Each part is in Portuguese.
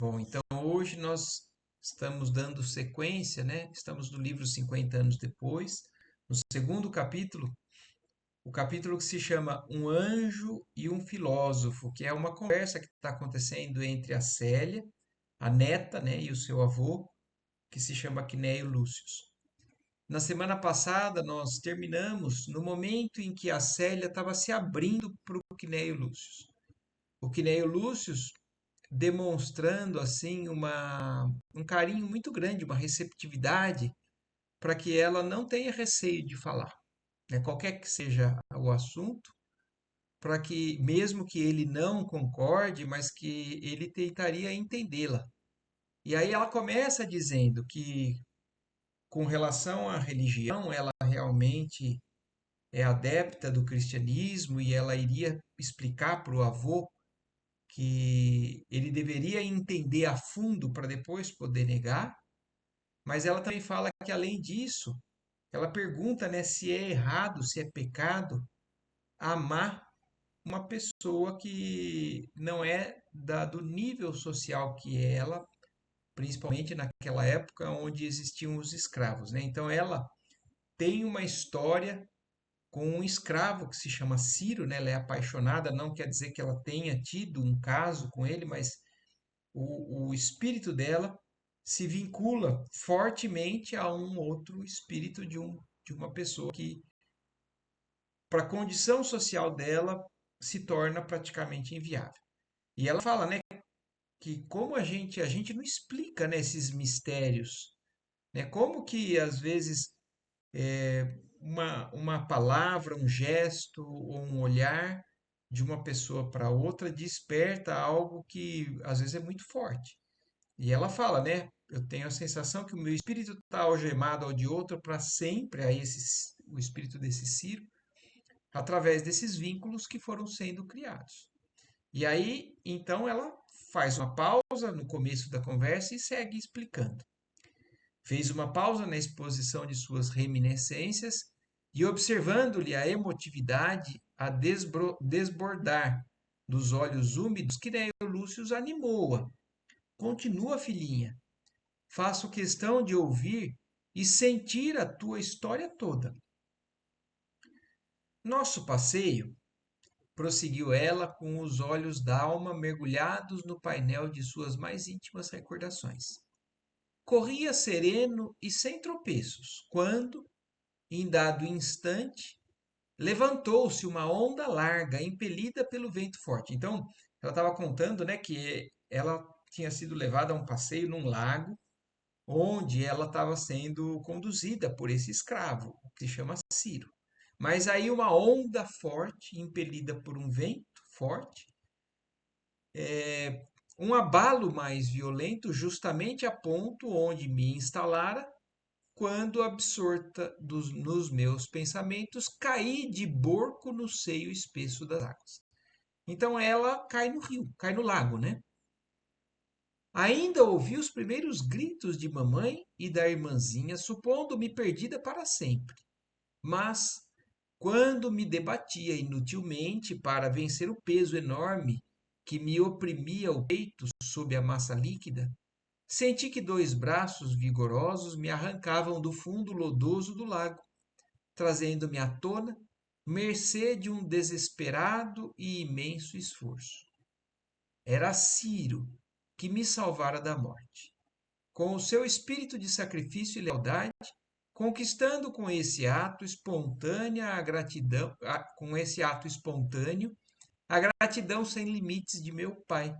Bom, então hoje nós estamos dando sequência, né? Estamos no livro 50 anos depois, no segundo capítulo, o capítulo que se chama Um Anjo e um Filósofo, que é uma conversa que está acontecendo entre a Célia, a neta, né, e o seu avô, que se chama Quinéio Lúcio. Na semana passada, nós terminamos no momento em que a Célia estava se abrindo para o Quinéio Lúcio. O Quinéio Lúcio demonstrando assim um carinho muito grande, uma receptividade para que ela não tenha receio de falar, né? Qualquer que seja o assunto, para que mesmo que ele não concorde, mas que ele tentaria entendê-la. E aí ela começa dizendo que com relação à religião, ela realmente é adepta do cristianismo e ela iria explicar para o avô que ele deveria entender a fundo para depois poder negar, mas ela também fala que além disso, ela pergunta, né, se é errado, se é pecado amar uma pessoa que não é do nível social que ela, principalmente naquela época onde existiam os escravos, né? Então ela tem uma história com um escravo que se chama Ciro, né? Ela é apaixonada, não quer dizer que ela tenha tido um caso com ele, mas o espírito dela se vincula fortemente a um outro espírito de uma pessoa que, para a condição social dela, se torna praticamente inviável. E ela fala, né, que como a gente não explica, né, esses mistérios, né, como que às vezes uma palavra, um gesto ou um olhar de uma pessoa para outra desperta algo que às vezes é muito forte. E ela fala, né? Eu tenho a sensação que o meu espírito está algemado ao de outro para sempre, o espírito desse Ciro, através desses vínculos que foram sendo criados. E aí, então, ela faz uma pausa no começo da conversa e segue explicando. Fez uma pausa na exposição de suas reminiscências e, observando-lhe a emotividade a desbordar dos olhos úmidos, que Neio Lúcio animou-a. Continua, filhinha. Faço questão de ouvir e sentir a tua história toda. Nosso passeio, prosseguiu ela com os olhos d'alma mergulhados no painel de suas mais íntimas recordações. Corria sereno e sem tropeços, quando, em dado instante, levantou-se uma onda larga, impelida pelo vento forte. Então, ela estava contando, né, que ela tinha sido levada a um passeio num lago onde ela estava sendo conduzida por esse escravo, que se chama Ciro. Mas aí uma onda forte, impelida por um vento forte, um abalo mais violento, justamente a ponto onde me instalara, quando absorta nos meus pensamentos, caí de borco no seio espesso das águas. Então ela cai no rio, cai no lago, né? Ainda ouvi os primeiros gritos de mamãe e da irmãzinha, supondo-me perdida para sempre. Mas, quando me debatia inutilmente para vencer o peso enorme que me oprimia o peito sob a massa líquida, senti que dois braços vigorosos me arrancavam do fundo lodoso do lago, trazendo-me à tona, mercê de um desesperado e imenso esforço. Era Ciro que me salvara da morte. Com o seu espírito de sacrifício e lealdade, conquistando com esse ato espontânea a gratidão, com esse ato espontâneo, a gratidão sem limites de meu pai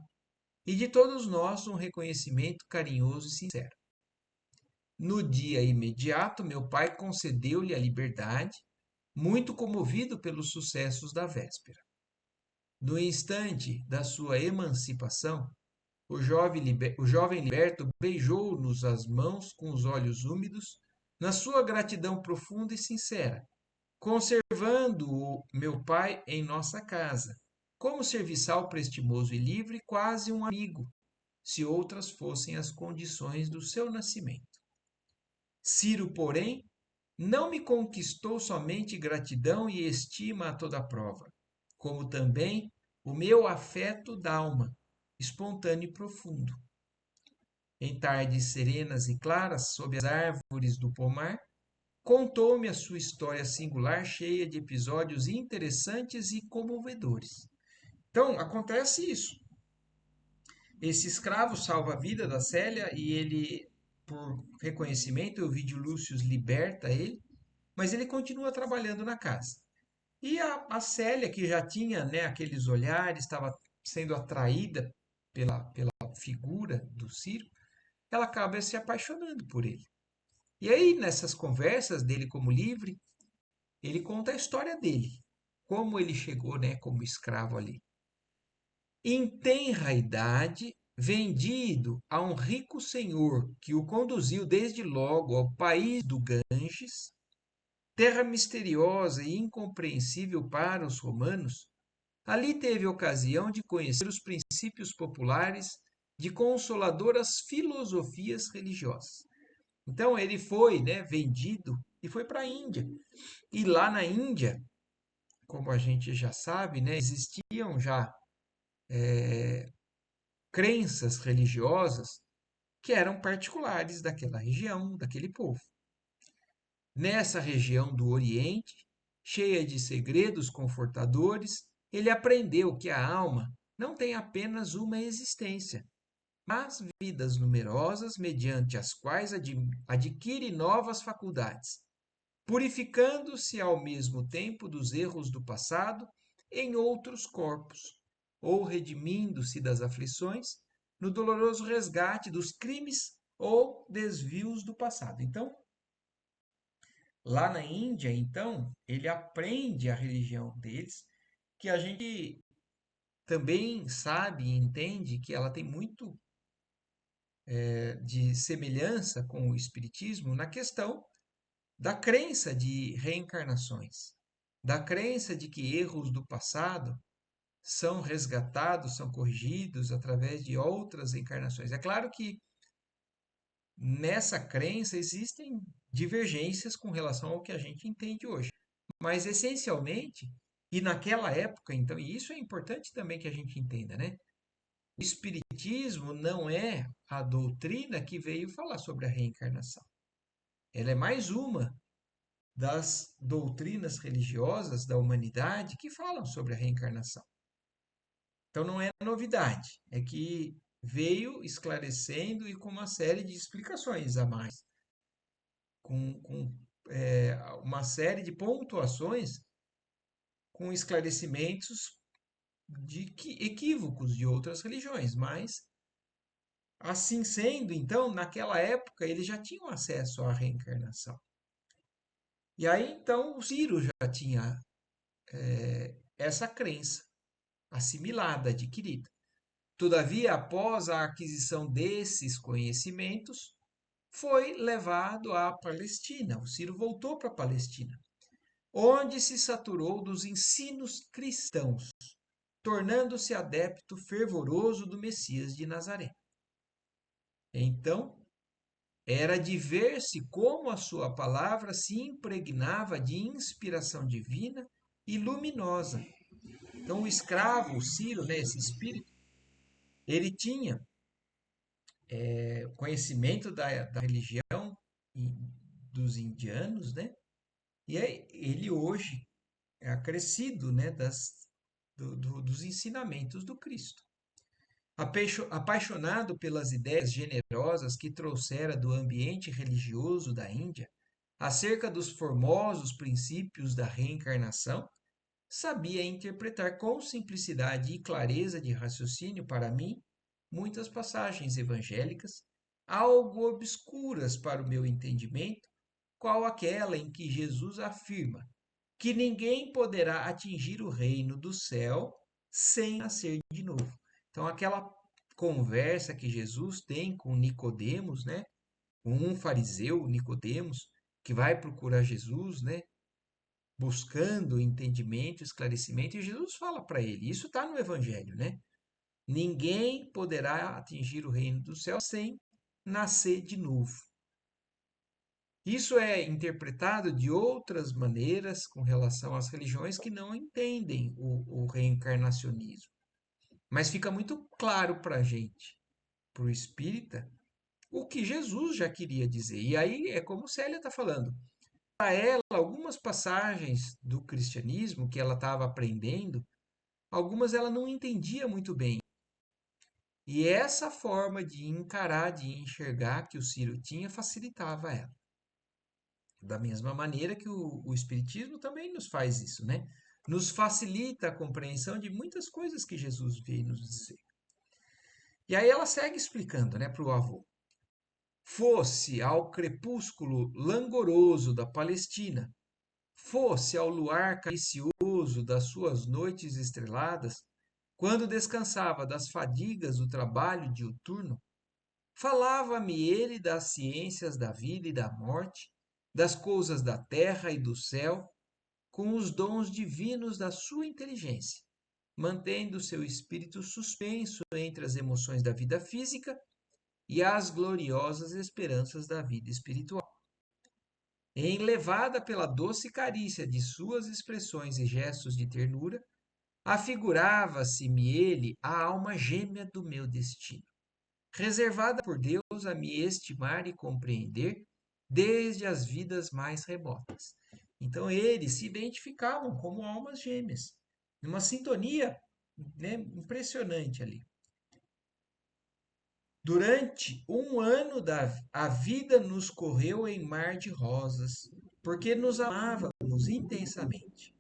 e de todos nós um reconhecimento carinhoso e sincero. No dia imediato, meu pai concedeu-lhe a liberdade, muito comovido pelos sucessos da véspera. No instante da sua emancipação, o jovem liberto beijou-nos as mãos com os olhos úmidos, na sua gratidão profunda e sincera, conservando-o meu pai em nossa casa, como serviçal prestimoso e livre, quase um amigo, se outras fossem as condições do seu nascimento. Ciro, porém, não me conquistou somente gratidão e estima a toda prova, como também o meu afeto d'alma, espontâneo e profundo. em tardes serenas e claras, sob as árvores do pomar, contou-me a sua história singular, cheia de episódios interessantes e comovedores. Então, acontece isso. Esse escravo salva a vida da Célia e ele, por reconhecimento, o Ovidio Lúcio liberta ele, mas ele continua trabalhando na casa. E a Célia, que já tinha, né, aqueles olhares, estava sendo atraída pela figura do Ciro, ela acaba se apaixonando por ele. E aí, nessas conversas dele como livre, ele conta a história dele, como ele chegou, né, como escravo ali. Em tenra idade, vendido a um rico senhor que o conduziu desde logo ao país do Ganges, terra misteriosa e incompreensível para os romanos, ali teve ocasião de conhecer os princípios populares de consoladoras filosofias religiosas. Então ele foi, né, vendido e foi para a Índia. E lá na Índia, como a gente já sabe, né, existiam já crenças religiosas que eram particulares daquela região, daquele povo. Nessa região do Oriente, cheia de segredos confortadores, ele aprendeu que a alma não tem apenas uma existência, mas vidas numerosas mediante as quais adquire novas faculdades, purificando-se ao mesmo tempo dos erros do passado em outros corpos, ou redimindo-se das aflições no doloroso resgate dos crimes ou desvios do passado. Então, lá na Índia, então, ele aprende a religião deles, que a gente também sabe e entende que ela tem muito de semelhança com o Espiritismo na questão da crença de reencarnações, da crença de que erros do passado são resgatados, são corrigidos através de outras encarnações. É claro que nessa crença existem divergências com relação ao que a gente entende hoje, mas essencialmente, e naquela época, então, e isso é importante também que a gente entenda, né? O Espiritismo não é a doutrina que veio falar sobre a reencarnação. Ela é mais uma das doutrinas religiosas da humanidade que falam sobre a reencarnação. Então não é novidade, é que veio esclarecendo e com uma série de explicações a mais, com uma série de pontuações, com esclarecimentos de equívocos de outras religiões, mas assim sendo, então, naquela época eles já tinham acesso à reencarnação. E aí então o Ciro já tinha essa crença assimilada, adquirida. Todavia, após a aquisição desses conhecimentos, foi levado à Palestina. O Ciro voltou para a Palestina, onde se saturou dos ensinos cristãos, tornando-se adepto fervoroso do Messias de Nazaré. Então, era de ver-se como a sua palavra se impregnava de inspiração divina e luminosa. Então, o escravo, o Ciro, né, esse espírito, ele tinha conhecimento da religião dos indianos, né? E ele hoje é acrescido, né, dos ensinamentos do Cristo. Apaixonado pelas ideias generosas que trouxera do ambiente religioso da Índia, acerca dos formosos princípios da reencarnação, sabia interpretar com simplicidade e clareza de raciocínio para mim muitas passagens evangélicas, algo obscuras para o meu entendimento, qual aquela em que Jesus afirma que ninguém poderá atingir o reino do céu sem nascer de novo. Então, aquela conversa que Jesus tem com Nicodemos, né? Com um fariseu, Nicodemos, que vai procurar Jesus, né? Buscando entendimento, esclarecimento, e Jesus fala para ele, isso está no Evangelho, né? Ninguém poderá atingir o reino do céu sem nascer de novo. Isso é interpretado de outras maneiras com relação às religiões que não entendem o reencarnacionismo. Mas fica muito claro para a gente, para o espírita, o que Jesus já queria dizer. E aí é como Célia está falando. Para ela, algumas passagens do cristianismo que ela estava aprendendo, algumas ela não entendia muito bem. E essa forma de encarar, de enxergar que o Ciro tinha, facilitava ela. Da mesma maneira que o Espiritismo também nos faz isso, né? Nos facilita a compreensão de muitas coisas que Jesus veio nos dizer. E aí ela segue explicando, né, para o avô. Fosse ao crepúsculo langoroso da Palestina, fosse ao luar caricioso das suas noites estreladas, quando descansava das fadigas do trabalho diuturno, falava-me ele das ciências da vida e da morte, das coisas da terra e do céu, com os dons divinos da sua inteligência, mantendo seu espírito suspenso entre as emoções da vida física e as gloriosas esperanças da vida espiritual. Enlevada pela doce carícia de suas expressões e gestos de ternura, afigurava-se-me ele a alma gêmea do meu destino, reservada por Deus a me estimar e compreender desde as vidas mais remotas. Então eles se identificavam como almas gêmeas, numa sintonia, né, impressionante ali. Durante um ano a vida nos correu em mar de rosas, porque nos amávamos intensamente.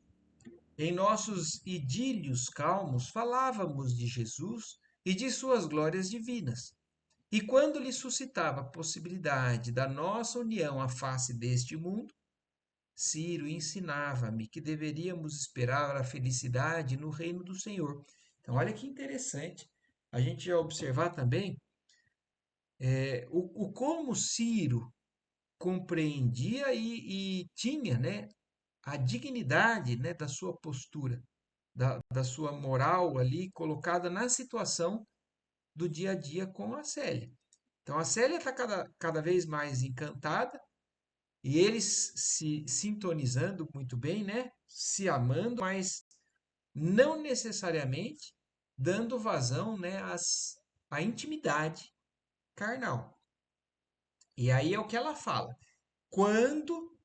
Em nossos idílios calmos falávamos de Jesus e de suas glórias divinas. E quando lhe suscitava a possibilidade da nossa união à face deste mundo, Ciro ensinava-me que deveríamos esperar a felicidade no reino do Senhor. Então, olha que interessante a gente já observar também o como Ciro compreendia e tinha, né, a dignidade, né, da sua postura, da sua moral ali colocada na situação do dia a dia com a Célia. Então a Célia está cada vez mais encantada e eles se sintonizando muito bem, né? Se amando, mas não necessariamente dando vazão, né, à intimidade carnal. E aí é o que ela fala. Quando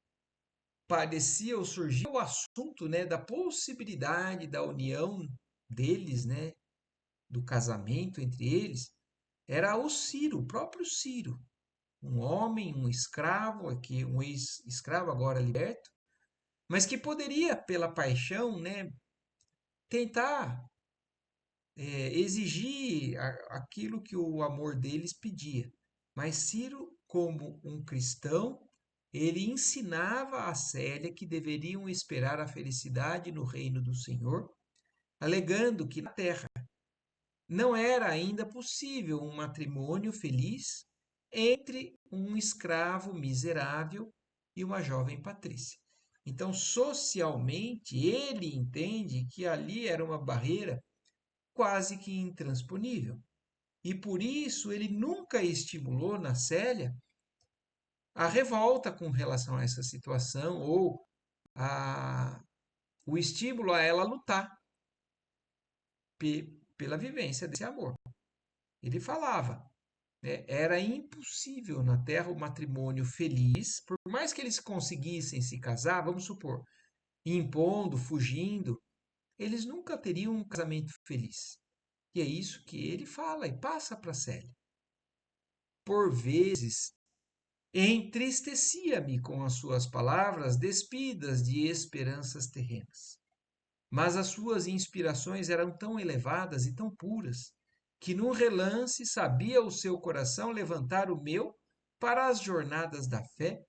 parecia ou surgia o assunto, né, da possibilidade da união deles, né, do casamento entre eles, era o Ciro, o próprio Ciro, um homem, um escravo, aqui um ex-escravo agora liberto, mas que poderia, pela paixão, né, tentar exigir aquilo que o amor deles pedia. Mas Ciro, como um cristão, ele ensinava a Célia que deveriam esperar a felicidade no reino do Senhor, alegando que na terra não era ainda possível um matrimônio feliz entre um escravo miserável e uma jovem patrícia. Então, socialmente, ele entende que ali era uma barreira quase que intransponível. E por isso ele nunca estimulou na Célia a revolta com relação a essa situação ou a, o estímulo a ela lutar pela vivência desse amor. Ele falava, né, era impossível na Terra o matrimônio feliz, por mais que eles conseguissem se casar, vamos supor, impondo, fugindo, eles nunca teriam um casamento feliz. E é isso que ele fala e passa para Célia. Por vezes, entristecia-me com as suas palavras despidas de esperanças terrenas. Mas as suas inspirações eram tão elevadas e tão puras, que num relance sabia o seu coração levantar o meu para as jornadas da fé,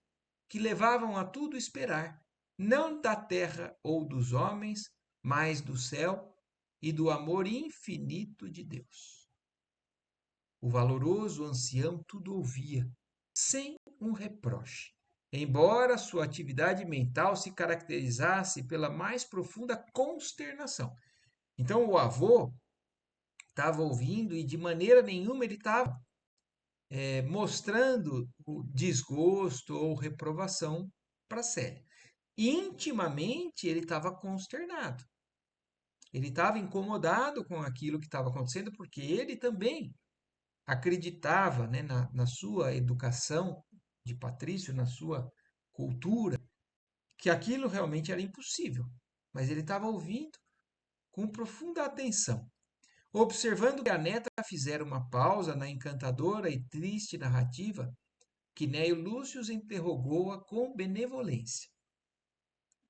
que levavam a tudo esperar, não da terra ou dos homens, mas do céu e do amor infinito de Deus. O valoroso ancião tudo ouvia, sem um reproche, embora sua atividade mental se caracterizasse pela mais profunda consternação. Então o avô estava ouvindo e de maneira nenhuma ele estava mostrando o desgosto ou reprovação para Célia. Intimamente ele estava consternado. Ele estava incomodado com aquilo que estava acontecendo porque ele também acreditava, né, na sua educação de Patrício, na sua cultura, que aquilo realmente era impossível. Mas ele estava ouvindo com profunda atenção, observando que a neta fizera uma pausa na encantadora e triste narrativa, Quinéio Lúcio interrogou-a com benevolência.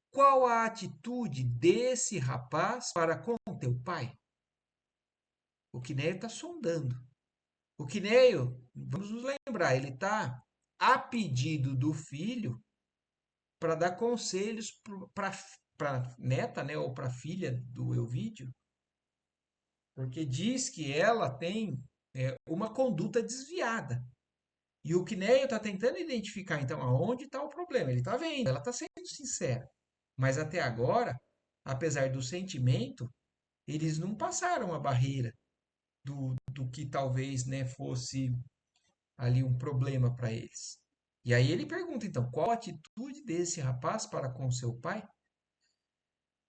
Qual a atitude desse rapaz para com teu pai? O Quinéio está sondando. O Quinéio, vamos nos lembrar, ele está a pedido do filho para dar conselhos para a neta, né, ou para a filha do Elvídio, porque diz que ela tem uma conduta desviada. E o Quinéio está tentando identificar, então, aonde está o problema. Ele está vendo, ela está sendo sincera. Mas até agora, apesar do sentimento, eles não passaram a barreira do que talvez, né, fosse ali um problema para eles. E aí ele pergunta, então, qual a atitude desse rapaz para com seu pai?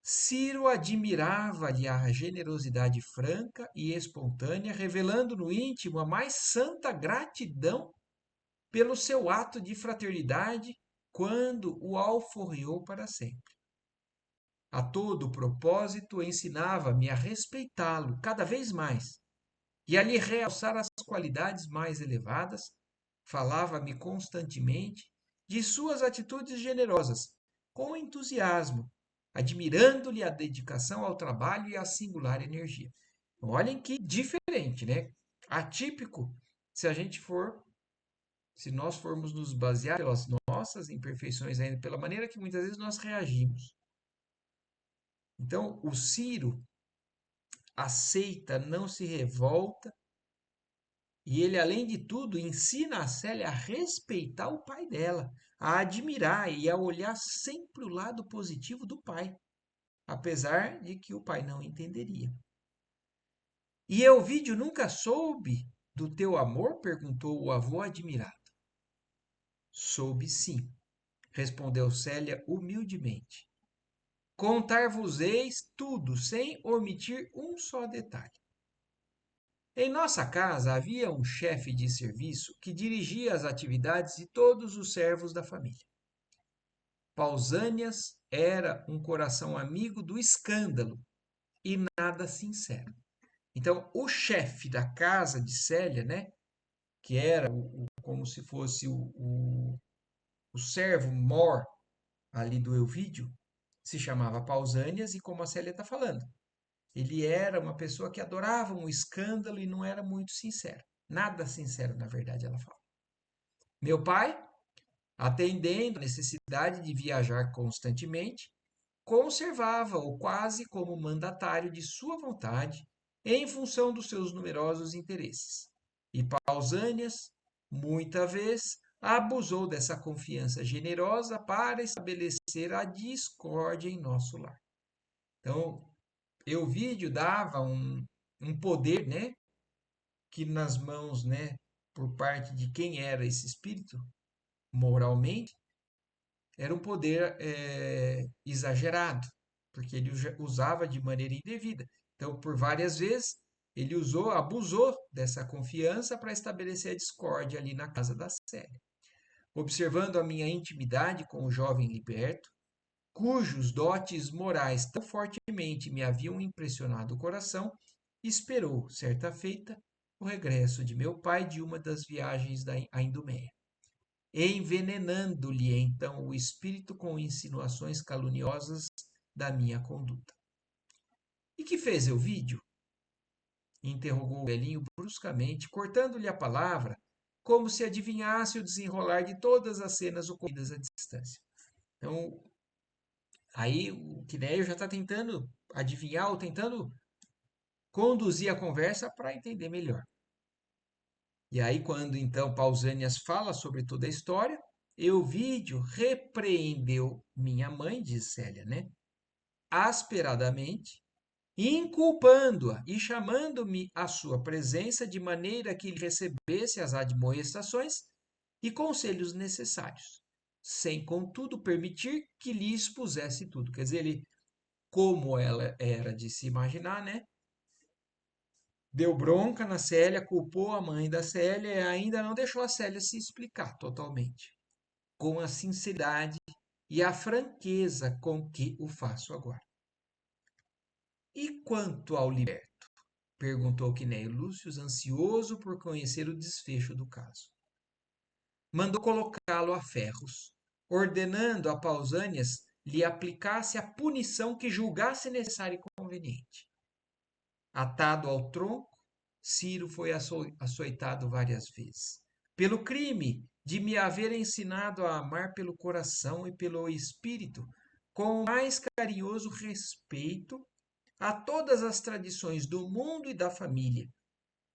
Ciro admirava-lhe a generosidade franca e espontânea, revelando no íntimo a mais santa gratidão pelo seu ato de fraternidade quando o alforriou para sempre. A todo propósito, ensinava-me a respeitá-lo cada vez mais e a lhe realçar as qualidades mais elevadas, falava-me constantemente de suas atitudes generosas, com entusiasmo, admirando-lhe a dedicação ao trabalho e a singular energia. Olhem que diferente, né? Atípico, se a gente for, se nós formos nos basear pelas nossas imperfeições ainda, pela maneira que muitas vezes nós reagimos. Então, o Ciro aceita, não se revolta, e ele, além de tudo, ensina a Célia a respeitar o pai dela, a admirar e a olhar sempre o lado positivo do pai, apesar de que o pai não entenderia. E Elvídio nunca soube do teu amor? Perguntou o avô admirado. Soube sim, respondeu Célia humildemente. Contar-vos-eis tudo, sem omitir um só detalhe. Em nossa casa havia um chefe de serviço que dirigia as atividades de todos os servos da família. Pausânias era um coração amigo do escândalo e nada sincero. Então, o chefe da casa de Célia, né, que era como se fosse o servo mor ali do Elvídio, se chamava Pausânias e como a Célia está falando, ele era uma pessoa que adorava um escândalo e não era muito sincero. Nada sincero, na verdade, ela fala. Meu pai, atendendo a necessidade de viajar constantemente, conservava-o quase como mandatário de sua vontade em função dos seus numerosos interesses. E Pausânias, muita vez, abusou dessa confiança generosa para estabelecer a discórdia em nosso lar. Então, Euvídio dava um poder, né, que nas mãos, né, por parte de quem era esse espírito, moralmente, era um poder exagerado, porque ele usava de maneira indevida. Então, por várias vezes, ele abusou dessa confiança para estabelecer a discórdia ali na casa da Célia. Observando a minha intimidade com o jovem liberto, cujos dotes morais tão fortemente me haviam impressionado o coração, esperou, certa feita, o regresso de meu pai de uma das viagens à Idumeia, envenenando-lhe então o espírito com insinuações caluniosas da minha conduta. E que fez Elvídio? Interrogou o velhinho bruscamente, cortando-lhe a palavra, como se adivinhasse o desenrolar de todas as cenas ocorridas à distância. Então, aí o Quinéio já está tentando adivinhar ou tentando conduzir a conversa para entender melhor. E aí, quando então Pausânias fala sobre toda a história, Euvídio repreendeu minha mãe, diz Célia, né? Asperadamente, inculpando-a e chamando-me à sua presença de maneira que lhe recebesse as admoestações e conselhos necessários, sem contudo permitir que lhe expusesse tudo. Quer dizer, ele, como ela era de se imaginar, né? deu bronca na Célia, culpou a mãe da Célia e ainda não deixou a Célia se explicar totalmente, com a sinceridade e a franqueza com que o faço agora. E quanto ao liberto? Perguntou Quinéio Lúcio, ansioso por conhecer o desfecho do caso. Mandou colocá-lo a ferros, ordenando a Pausânias lhe aplicasse a punição que julgasse necessária e conveniente. Atado ao tronco, Ciro foi açoitado várias vezes, pelo crime de me haver ensinado a amar pelo coração e pelo espírito, com o mais carinhoso respeito a todas as tradições do mundo e da família,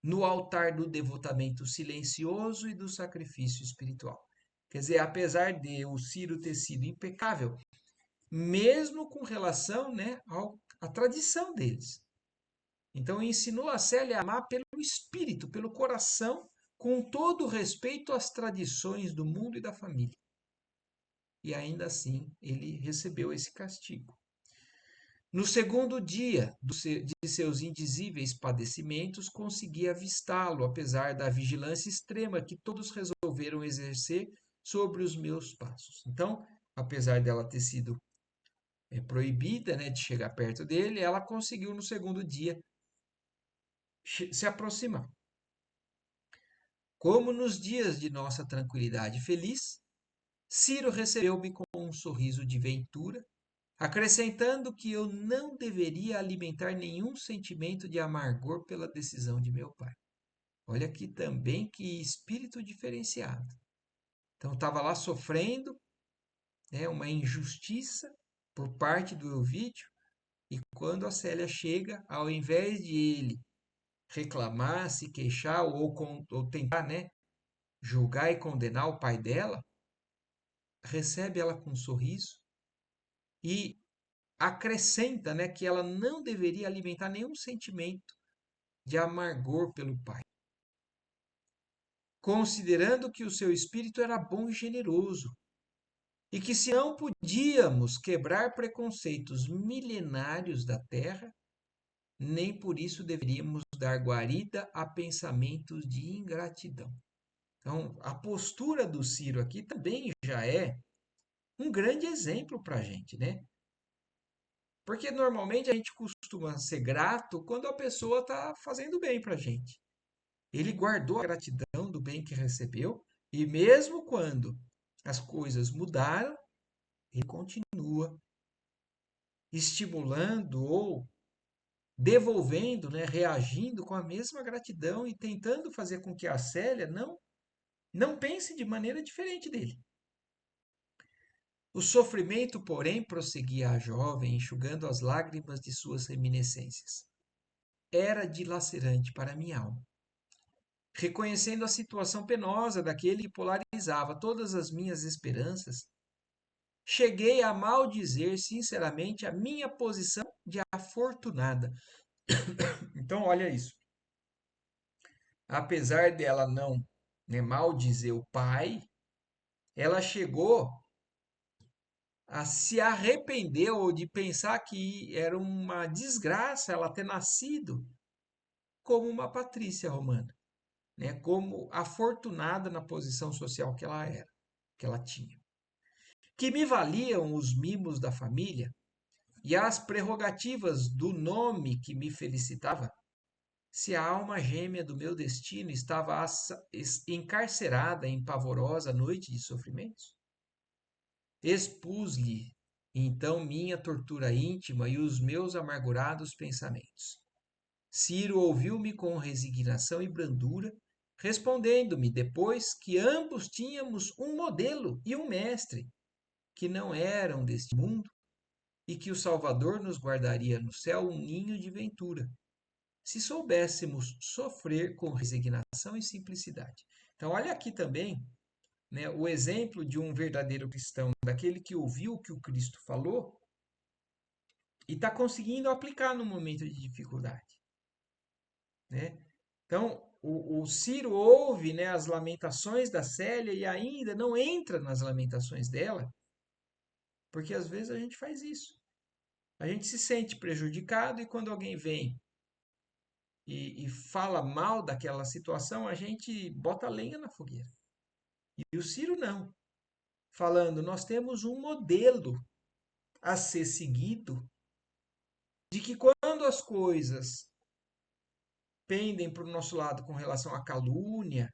no altar do devotamento silencioso e do sacrifício espiritual. Quer dizer, apesar de o Ciro ter sido impecável, mesmo com relação, né, à tradição deles. Então ensinou a Célia a amar pelo espírito, pelo coração, com todo o respeito às tradições do mundo e da família. E ainda assim ele recebeu esse castigo. No segundo dia de seus indizíveis padecimentos, consegui avistá-lo, apesar da vigilância extrema que todos resolveram exercer sobre os meus passos. Então, apesar dela ter sido proibida, né, de chegar perto dele, ela conseguiu no segundo dia se aproximar. Como nos dias de nossa tranquilidade feliz, Ciro recebeu-me com um sorriso de ventura, acrescentando que eu não deveria alimentar nenhum sentimento de amargor pela decisão de meu pai. Olha aqui também que espírito diferenciado. Então estava lá sofrendo, né, uma injustiça por parte do Ovídio, e quando a Célia chega, ao invés de ele reclamar, se queixar ou tentar, né, julgar e condenar o pai dela, recebe ela com um sorriso e acrescenta, né, que ela não deveria alimentar nenhum sentimento de amargor pelo pai, considerando que o seu espírito era bom e generoso, e que se não podíamos quebrar preconceitos milenários da terra, nem por isso deveríamos dar guarida a pensamentos de ingratidão. Então, a postura do Ciro aqui também já é um grande exemplo para a gente, né? Porque normalmente a gente costuma ser grato quando a pessoa está fazendo bem para a gente. Ele guardou a gratidão do bem que recebeu, e mesmo quando as coisas mudaram, ele continua estimulando ou devolvendo, né, reagindo com a mesma gratidão e tentando fazer com que a Célia não pense de maneira diferente dele. O sofrimento, porém, prosseguia a jovem, enxugando as lágrimas de suas reminiscências. Era dilacerante para minha alma. Reconhecendo a situação penosa daquele que polarizava todas as minhas esperanças, cheguei a maldizer sinceramente a minha posição de afortunada. Então, olha isso. Apesar dela não, né, maldizer o pai, ela chegou a se arrepender ou de pensar que era uma desgraça ela ter nascido como uma patrícia romana, né, como afortunada na posição social que ela era, que ela tinha. Que me valiam os mimos da família e as prerrogativas do nome que me felicitava, se a alma gêmea do meu destino estava encarcerada em pavorosa noite de sofrimentos? Expus-lhe então minha tortura íntima e os meus amargurados pensamentos. Ciro ouviu-me com resignação e brandura, respondendo-me depois que ambos tínhamos um modelo e um mestre, que não eram deste mundo, e que o Salvador nos guardaria no céu um ninho de ventura, se soubéssemos sofrer com resignação e simplicidade. Então, olha aqui também, né, o exemplo de um verdadeiro cristão, daquele que ouviu o que o Cristo falou e está conseguindo aplicar no momento de dificuldade, né? Então, o Ciro ouve, né, as lamentações da Célia e ainda não entra nas lamentações dela, porque às vezes a gente faz isso. A gente se sente prejudicado e quando alguém vem e fala mal daquela situação, a gente bota lenha na fogueira. E o Ciro não, falando, nós temos um modelo a ser seguido de que quando as coisas pendem para o nosso lado com relação à calúnia,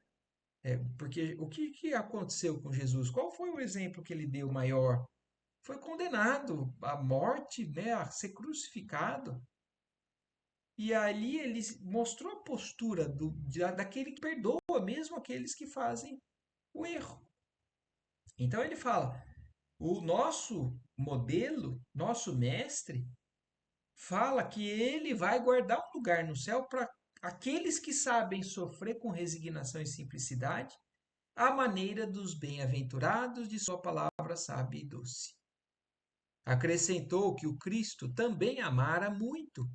porque o que aconteceu com Jesus? Qual foi o exemplo que ele deu maior? Foi condenado à morte, né, a ser crucificado. E ali ele mostrou a postura daquele que perdoa mesmo aqueles que fazem o erro. Então ele fala: o nosso modelo, nosso mestre, fala que ele vai guardar um lugar no céu para aqueles que sabem sofrer com resignação e simplicidade, à maneira dos bem-aventurados de sua palavra sábia e doce. Acrescentou que o Cristo também amara muito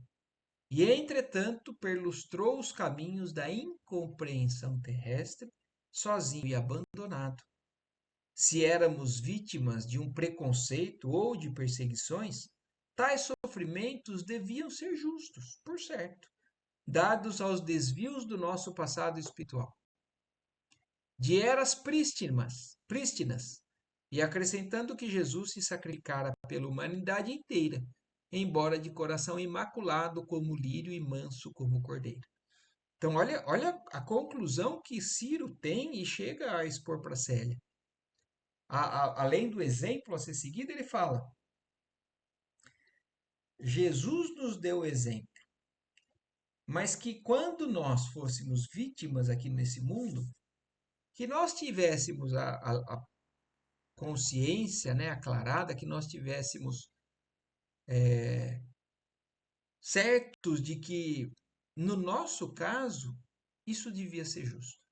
e, entretanto, perlustrou os caminhos da incompreensão terrestre, sozinho e abandonado. Se éramos vítimas de um preconceito ou de perseguições, tais sofrimentos deviam ser justos, por certo, dados aos desvios do nosso passado espiritual. De eras prístinas, e acrescentando que Jesus se sacrificara pela humanidade inteira, embora de coração imaculado como lírio e manso como cordeiro. Então, olha a conclusão que Ciro tem e chega a expor para Célia. Além do exemplo a ser seguido, ele fala: Jesus nos deu exemplo, mas que quando nós fôssemos vítimas aqui nesse mundo, que nós tivéssemos a consciência, né, aclarada, que nós tivéssemos certos de que, no nosso caso, isso devia ser justo.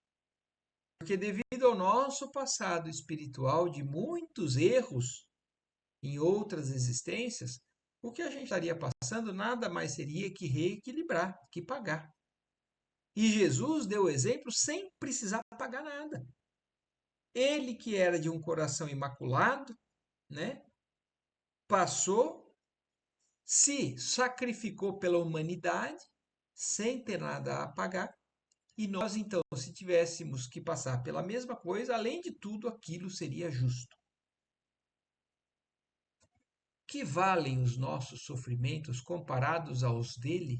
Porque devido ao nosso passado espiritual de muitos erros em outras existências, o que a gente estaria passando nada mais seria que reequilibrar, que pagar. E Jesus deu o exemplo sem precisar pagar nada. Ele que era de um coração imaculado, né, passou, se sacrificou pela humanidade, sem ter nada a pagar, e nós, então, se tivéssemos que passar pela mesma coisa, além de tudo, aquilo seria justo. Que valem os nossos sofrimentos comparados aos dele?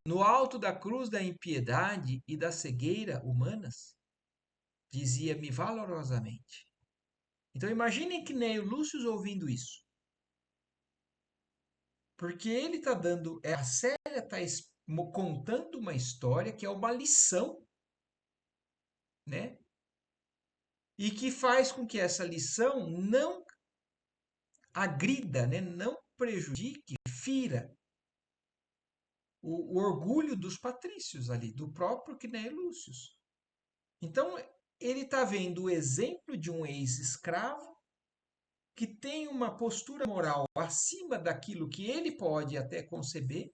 No alto da cruz da impiedade e da cegueira humanas? Dizia-me valorosamente. Então imaginem que nem o Lúcio ouvindo isso. Porque ele está dando, a Célia está contando uma história que é uma lição, né? E que faz com que essa lição não agrida, né? Não prejudique, fira o orgulho dos patrícios ali, do próprio Cneio Lúcio. Então, ele está vendo o exemplo de um ex-escravo que tem uma postura moral acima daquilo que ele pode até conceber,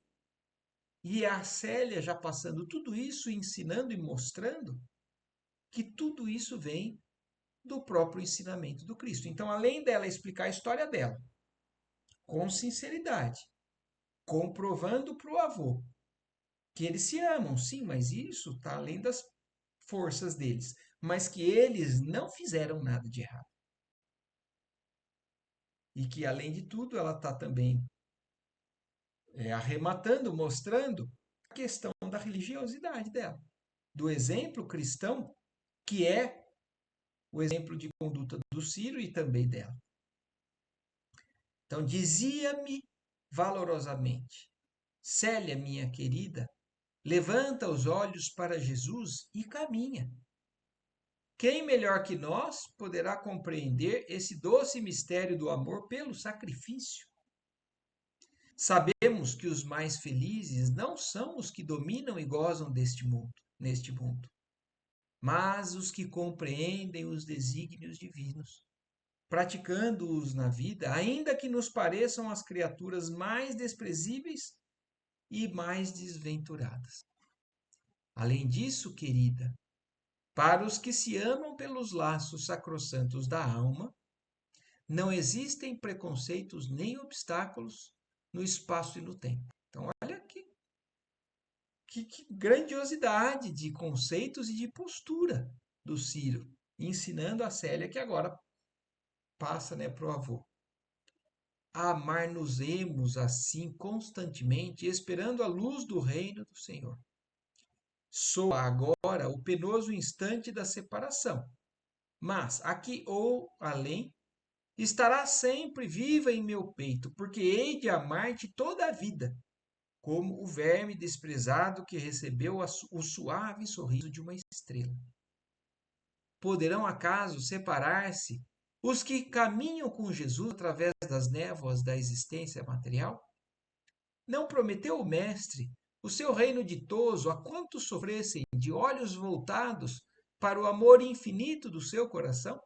e a Célia já passando tudo isso, ensinando e mostrando que tudo isso vem do próprio ensinamento do Cristo. Então, além dela explicar a história dela, com sinceridade, comprovando para o avô que eles se amam, sim, mas isso está além das forças deles, mas que eles não fizeram nada de errado. E que, além de tudo, ela está também arrematando, mostrando a questão da religiosidade dela, do exemplo cristão, que é o exemplo de conduta do Ciro e também dela. Então, dizia-me valorosamente: Célia, minha querida, levanta os olhos para Jesus e caminha. Quem melhor que nós poderá compreender esse doce mistério do amor pelo sacrifício? Sabemos que os mais felizes não são os que dominam e gozam neste mundo, mas os que compreendem os desígnios divinos, praticando-os na vida, ainda que nos pareçam as criaturas mais desprezíveis e mais desventuradas. Além disso, querida, para os que se amam pelos laços sacrossantos da alma, não existem preconceitos nem obstáculos no espaço e no tempo. Então, olha aqui. que grandiosidade de conceitos e de postura do Ciro, ensinando a Célia que agora passa, né, para o avô. Amar-nos-emos assim constantemente, esperando a luz do reino do Senhor. Soa agora o penoso instante da separação, mas aqui ou além estará sempre viva em meu peito, porque hei de amar-te toda a vida, como o verme desprezado que recebeu o suave sorriso de uma estrela. Poderão acaso separar-se os que caminham com Jesus através das névoas da existência material? Não prometeu o Mestre o seu reino ditoso a quantos sofressem de olhos voltados para o amor infinito do seu coração?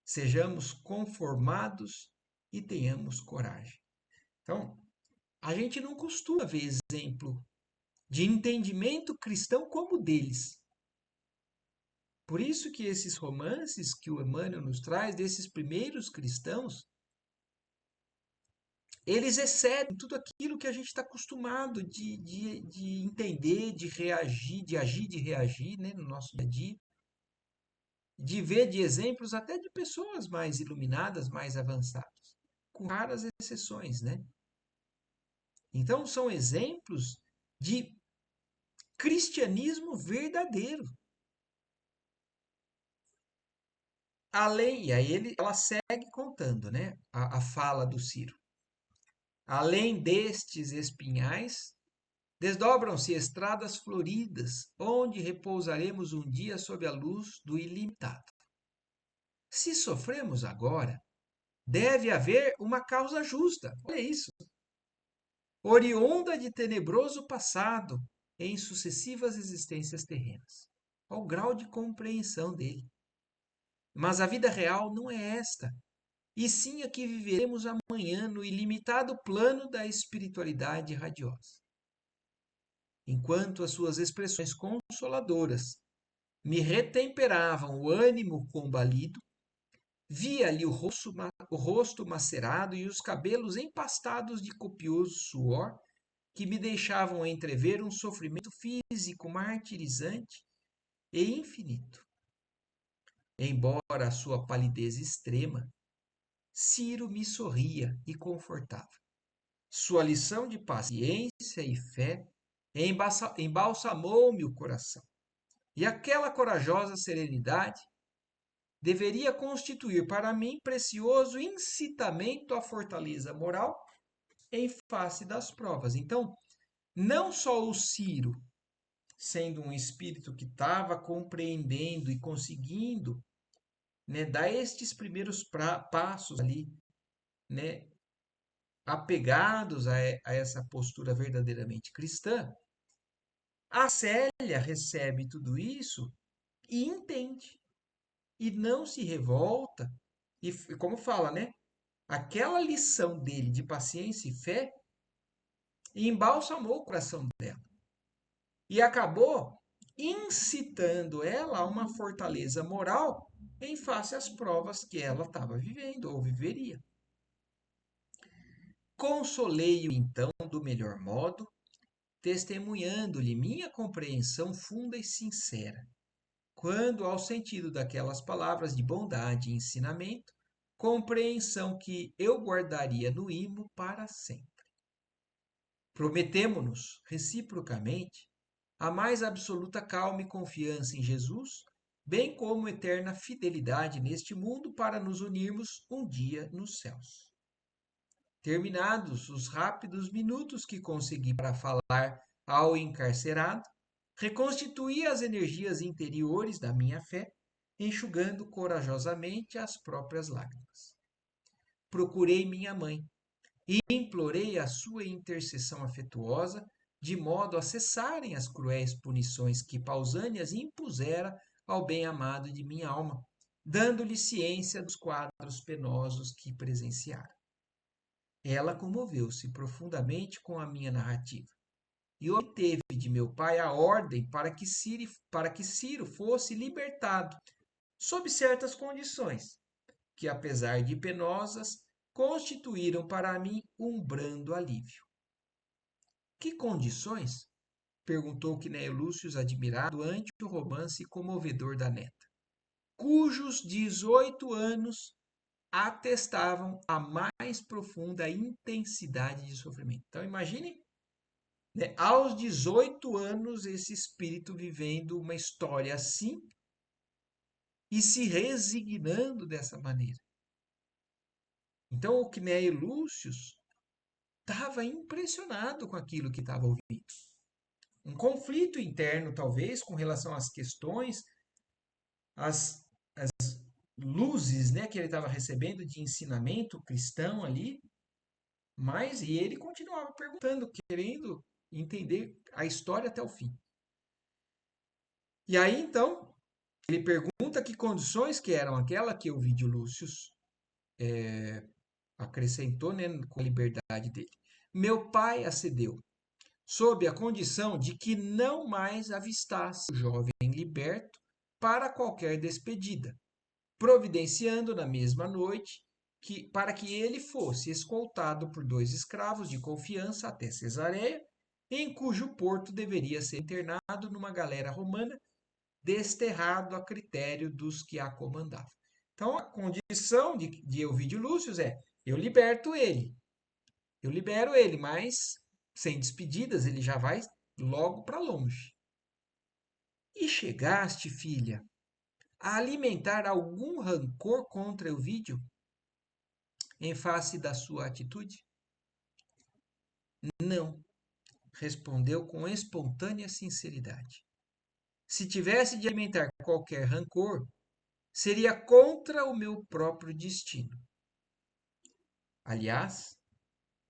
Sejamos conformados e tenhamos coragem. Então, a gente não costuma ver exemplo de entendimento cristão como o deles. Por isso que esses romances que o Emmanuel nos traz, desses primeiros cristãos, eles excedem tudo aquilo que a gente está acostumado de entender, de reagir, de agir, de reagir, né, no nosso dia a dia, de ver de exemplos até de pessoas mais iluminadas, mais avançadas, com raras exceções, né? Então, são exemplos de cristianismo verdadeiro. Além, e aí ela segue contando, né, a fala do Ciro. Além destes espinhais, desdobram-se estradas floridas, onde repousaremos um dia sob a luz do ilimitado. Se sofremos agora, deve haver uma causa justa. Olha isso. Oriunda de tenebroso passado em sucessivas existências terrenas. Olha o grau de compreensão dele. Mas a vida real não é esta, e sim a que viveremos amanhã no ilimitado plano da espiritualidade radiosa. Enquanto as suas expressões consoladoras me retemperavam o ânimo combalido, via-lhe o rosto macerado e os cabelos empastados de copioso suor, que me deixavam entrever um sofrimento físico martirizante e infinito. Embora a sua palidez extrema, Ciro me sorria e confortava. Sua lição de paciência e fé embalsamou-me o coração. E aquela corajosa serenidade deveria constituir para mim precioso incitamento à fortaleza moral em face das provas. Então, não só o Ciro, sendo um espírito que estava compreendendo e conseguindo, né, dar estes primeiros passos ali, né, apegados a essa postura verdadeiramente cristã, a Célia recebe tudo isso e entende. E não se revolta. E como fala, né? Aquela lição dele de paciência e fé embalsamou o coração dela. E acabou incitando ela a uma fortaleza moral em face às provas que ela estava vivendo ou viveria. Consolei-o então do melhor modo, testemunhando-lhe minha compreensão funda e sincera, quando ao sentido daquelas palavras de bondade e ensinamento, compreensão que eu guardaria no imo para sempre. Prometemo-nos, reciprocamente, a mais absoluta calma e confiança em Jesus, bem como eterna fidelidade neste mundo para nos unirmos um dia nos céus. Terminados os rápidos minutos que consegui para falar ao encarcerado, reconstituí as energias interiores da minha fé, enxugando corajosamente as próprias lágrimas. Procurei minha mãe e implorei a sua intercessão afetuosa, de modo a cessarem as cruéis punições que Pausânias impusera ao bem-amado de minha alma, dando-lhe ciência dos quadros penosos que presenciara. Ela comoveu-se profundamente com a minha narrativa e obteve de meu pai a ordem para que Ciro fosse libertado, sob certas condições, que, apesar de penosas, constituíram para mim um brando alívio. Que condições? perguntou Quinéio Lúcio, admirado ante o romance comovedor da neta, cujos 18 anos atestavam a mais profunda intensidade de sofrimento. Então, imagine, né, aos 18 anos, esse espírito vivendo uma história assim e se resignando dessa maneira. Então, o Quinéio Lúcio estava impressionado com aquilo que estava ouvindo. Um conflito interno, talvez, com relação às questões, às luzes, né, que ele estava recebendo de ensinamento cristão ali, mas e ele continuava perguntando, querendo entender a história até o fim. E aí, então, ele pergunta que condições que eram aquela que o Vídio Lúcio acrescentou, né, com a liberdade dele. Meu pai acedeu, sob a condição de que não mais avistasse o jovem liberto para qualquer despedida, providenciando na mesma noite para que ele fosse escoltado por 2 escravos de confiança até Cesareia, em cujo porto deveria ser internado numa galera romana, desterrado a critério dos que a comandavam. Então, a condição de Ovídio Lúcio é: eu liberto ele, eu libero ele, mas sem despedidas, ele já vai logo para longe. E chegaste, filha, a alimentar algum rancor contra Ovídio em face da sua atitude? Não, respondeu com espontânea sinceridade. Se tivesse de alimentar qualquer rancor, seria contra o meu próprio destino. Aliás,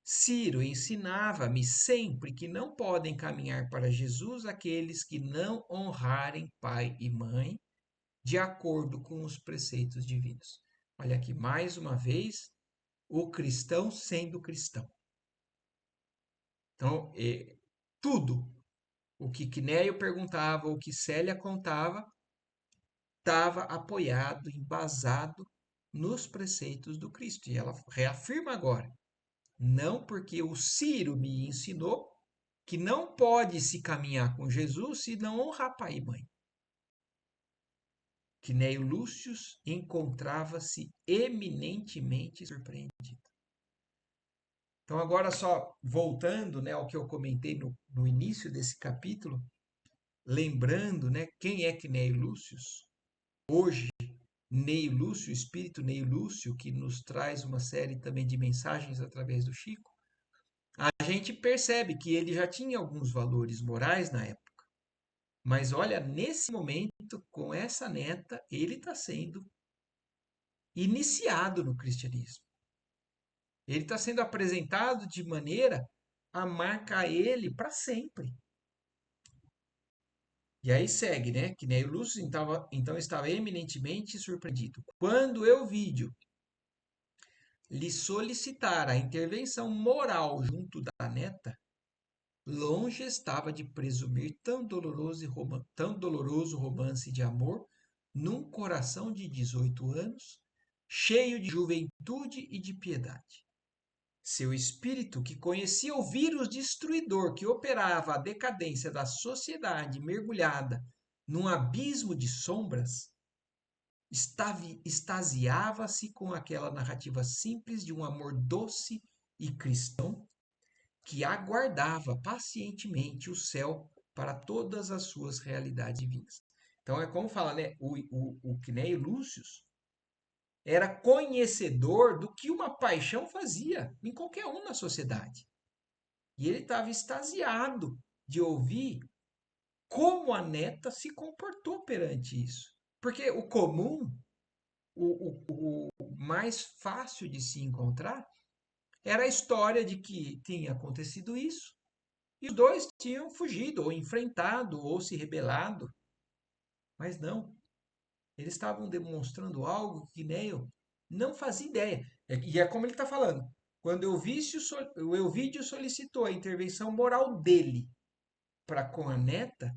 Ciro ensinava-me sempre que não podem caminhar para Jesus aqueles que não honrarem pai e mãe de acordo com os preceitos divinos. Olha aqui, mais uma vez, o cristão sendo cristão. Então, tudo o que Quinéio perguntava, o que Célia contava, estava apoiado, embasado nos preceitos do Cristo. E ela reafirma agora: não porque o Ciro me ensinou que não pode se caminhar com Jesus se não honrar pai e mãe. Quinéio Lúcio encontrava-se eminentemente surpreendido. Então, agora só voltando, né, ao que eu comentei no início desse capítulo, lembrando, né, quem é Quinéio Lúcio. Hoje, Neio Lúcio, o espírito Neio Lúcio, que nos traz uma série também de mensagens através do Chico, a gente percebe que ele já tinha alguns valores morais na época. Mas olha, nesse momento, com essa neta, ele está sendo iniciado no cristianismo. Ele está sendo apresentado de maneira a marcar ele para sempre. E aí segue, né? Que nem o Lúcio então estava eminentemente surpreendido. Quando Euvídio lhe solicitar a intervenção moral junto da neta, longe estava de presumir tão doloroso romance de amor num coração de 18 anos, cheio de juventude e de piedade. Seu espírito, que conhecia o vírus destruidor que operava a decadência da sociedade mergulhada num abismo de sombras, extasiava-se com aquela narrativa simples de um amor doce e cristão que aguardava pacientemente o céu para todas as suas realidades divinas. Então é como fala, né? O Quinéio Lúcio era conhecedor do que uma paixão fazia em qualquer um na sociedade. E ele estava extasiado de ouvir como a neta se comportou perante isso. Porque o comum, o mais fácil de se encontrar, era a história de que tinha acontecido isso e os dois tinham fugido, ou enfrentado, ou se rebelado. Mas não, eles estavam demonstrando algo que Neil não fazia ideia. E é como ele está falando. Quando o Elvídio solicitou a intervenção moral dele para com a neta,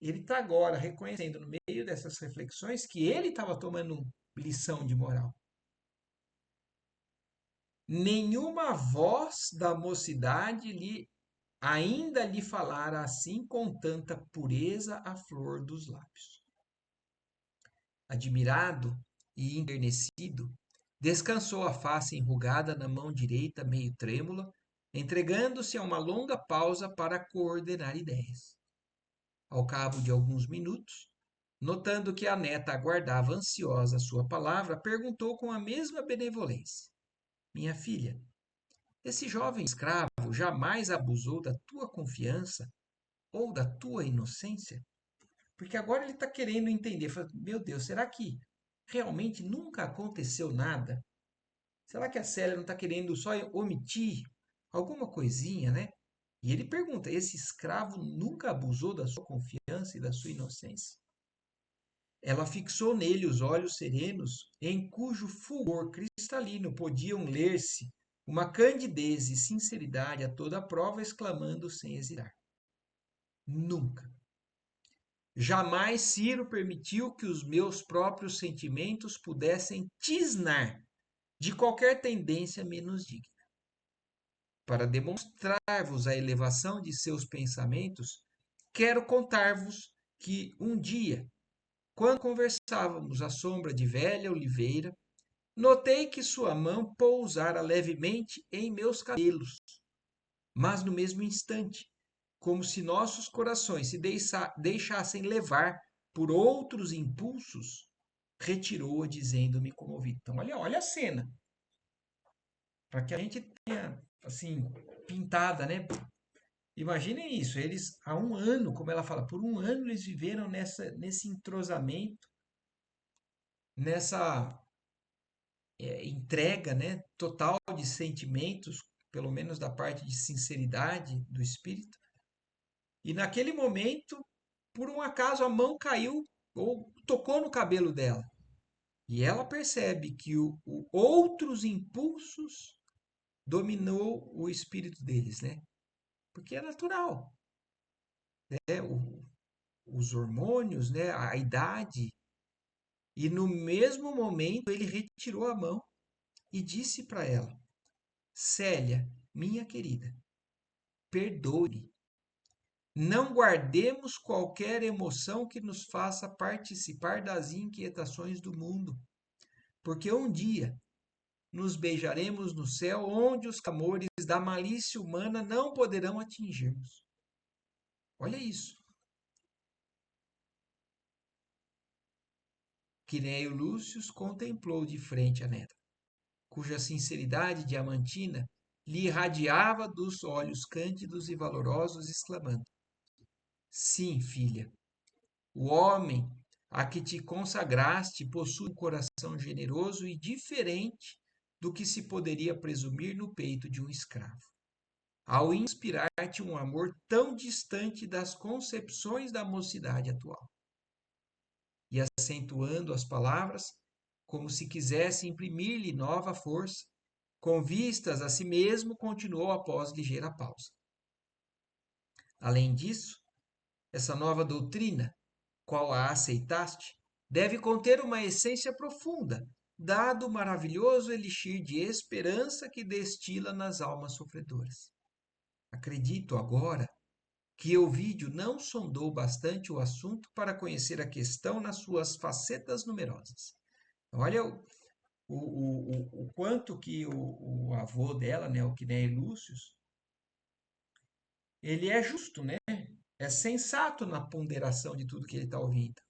ele está agora reconhecendo, no meio dessas reflexões, que ele estava tomando lição de moral. Nenhuma voz da mocidade lhe ainda lhe falara assim com tanta pureza à flor dos lábios. Admirado e enternecido, descansou a face enrugada na mão direita meio trêmula, entregando-se a uma longa pausa para coordenar ideias. Ao cabo de alguns minutos, notando que a neta aguardava ansiosa a sua palavra, perguntou com a mesma benevolência: Minha filha, esse jovem escravo jamais abusou da tua confiança ou da tua inocência? Porque agora ele está querendo entender. Fala, meu Deus, será que realmente nunca aconteceu nada? Será que a Célia não está querendo só omitir alguma coisinha, né? E ele pergunta: esse escravo nunca abusou da sua confiança e da sua inocência? Ela fixou nele os olhos serenos, em cujo fulgor cristalino podiam ler-se uma candidez e sinceridade a toda a prova, exclamando sem hesitar: Nunca. Jamais Ciro permitiu que os meus próprios sentimentos pudessem tisnar de qualquer tendência menos digna. Para demonstrar-vos a elevação de seus pensamentos, quero contar-vos que um dia, quando conversávamos à sombra de velha oliveira, notei que sua mão pousara levemente em meus cabelos, mas no mesmo instante, como se nossos corações se deixassem levar por outros impulsos, retirou-a dizendo-me comovido. Então, olha a cena, para que a gente tenha, assim, pintada, né? Imaginem isso, eles há um ano, como ela fala, por um ano eles viveram nesse entrosamento, nessa entrega, né, total de sentimentos, pelo menos da parte de sinceridade do espírito. E naquele momento, por um acaso, a mão caiu ou tocou no cabelo dela. E ela percebe que outros impulsos dominou o espírito deles, né? Porque é natural, né? Os hormônios, né? A idade. E no mesmo momento ele retirou a mão e disse para ela: Célia, minha querida, perdoe. Não guardemos qualquer emoção que nos faça participar das inquietações do mundo, porque um dia nos beijaremos no céu, onde os clamores da malícia humana não poderão atingir-nos. Olha isso. Quinéio Lúcio contemplou de frente a neta, cuja sinceridade diamantina lhe irradiava dos olhos cândidos e valorosos, exclamando: Sim, filha, o homem a que te consagraste possui um coração generoso e diferente do que se poderia presumir no peito de um escravo. Ao inspirar-te um amor tão distante das concepções da mocidade atual. E acentuando as palavras, como se quisesse imprimir-lhe nova força, com vistas a si mesmo, continuou após ligeira pausa. Além disso, essa nova doutrina, qual a aceitaste, deve conter uma essência profunda, dado o maravilhoso elixir de esperança que destila nas almas sofredoras. Acredito agora que Ovídio não sondou bastante o assunto para conhecer a questão nas suas facetas numerosas. Olha o quanto que o avô dela, né, o Quinéio Lúcio, ele é justo, né? É sensato na ponderação de tudo que ele está ouvindo.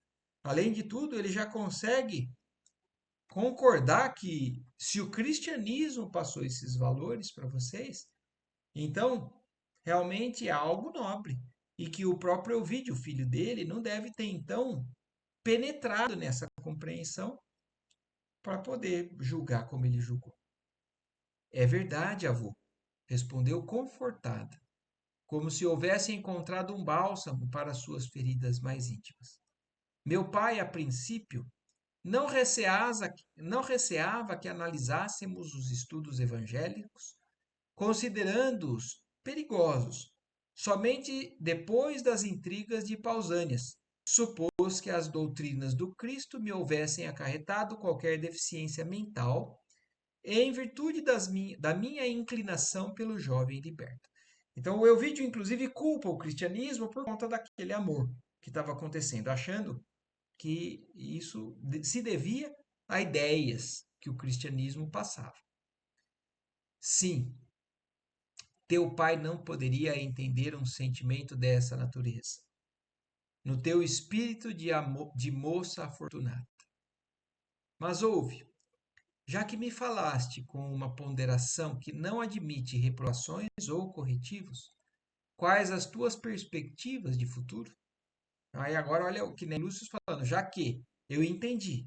Além de tudo, ele já consegue concordar que se o cristianismo passou esses valores para vocês, então realmente é algo nobre. E que o próprio Ovídio, filho dele, não deve ter então penetrado nessa compreensão para poder julgar como ele julgou. É verdade, avô, respondeu confortada, como se houvesse encontrado um bálsamo para suas feridas mais íntimas. Meu pai, a princípio, não receava que analisássemos os estudos evangélicos, considerando-os perigosos, somente depois das intrigas de Pausânias. Supôs que as doutrinas do Cristo me houvessem acarretado qualquer deficiência mental, em virtude da minha inclinação pelo jovem liberto. Então o Elvídio, inclusive, culpa o cristianismo por conta daquele amor que estava acontecendo, achando que isso se devia a ideias que o cristianismo passava. Sim, teu pai não poderia entender um sentimento dessa natureza. No teu espírito de moça afortunada. Mas ouve, já que me falaste com uma ponderação que não admite reprovações ou corretivos, quais as tuas perspectivas de futuro? Aí agora olha o que nem Lúcio falando, já que eu entendi,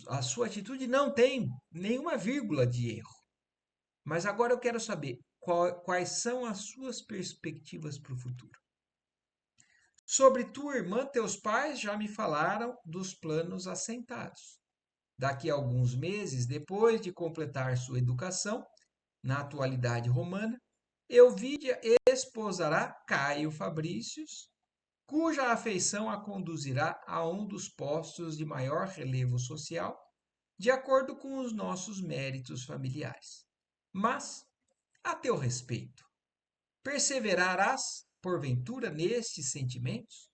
a sua atitude não tem nenhuma vírgula de erro. Mas agora eu quero saber quais são as suas perspectivas para o futuro. Sobre tua irmã, teus pais já me falaram dos planos assentados. Daqui a alguns meses, depois de completar sua educação, na atualidade romana, Euvídia esposará Caio Fabrícios, cuja afeição a conduzirá a um dos postos de maior relevo social, de acordo com os nossos méritos familiares. Mas, a teu respeito, perseverarás, porventura, nestes sentimentos?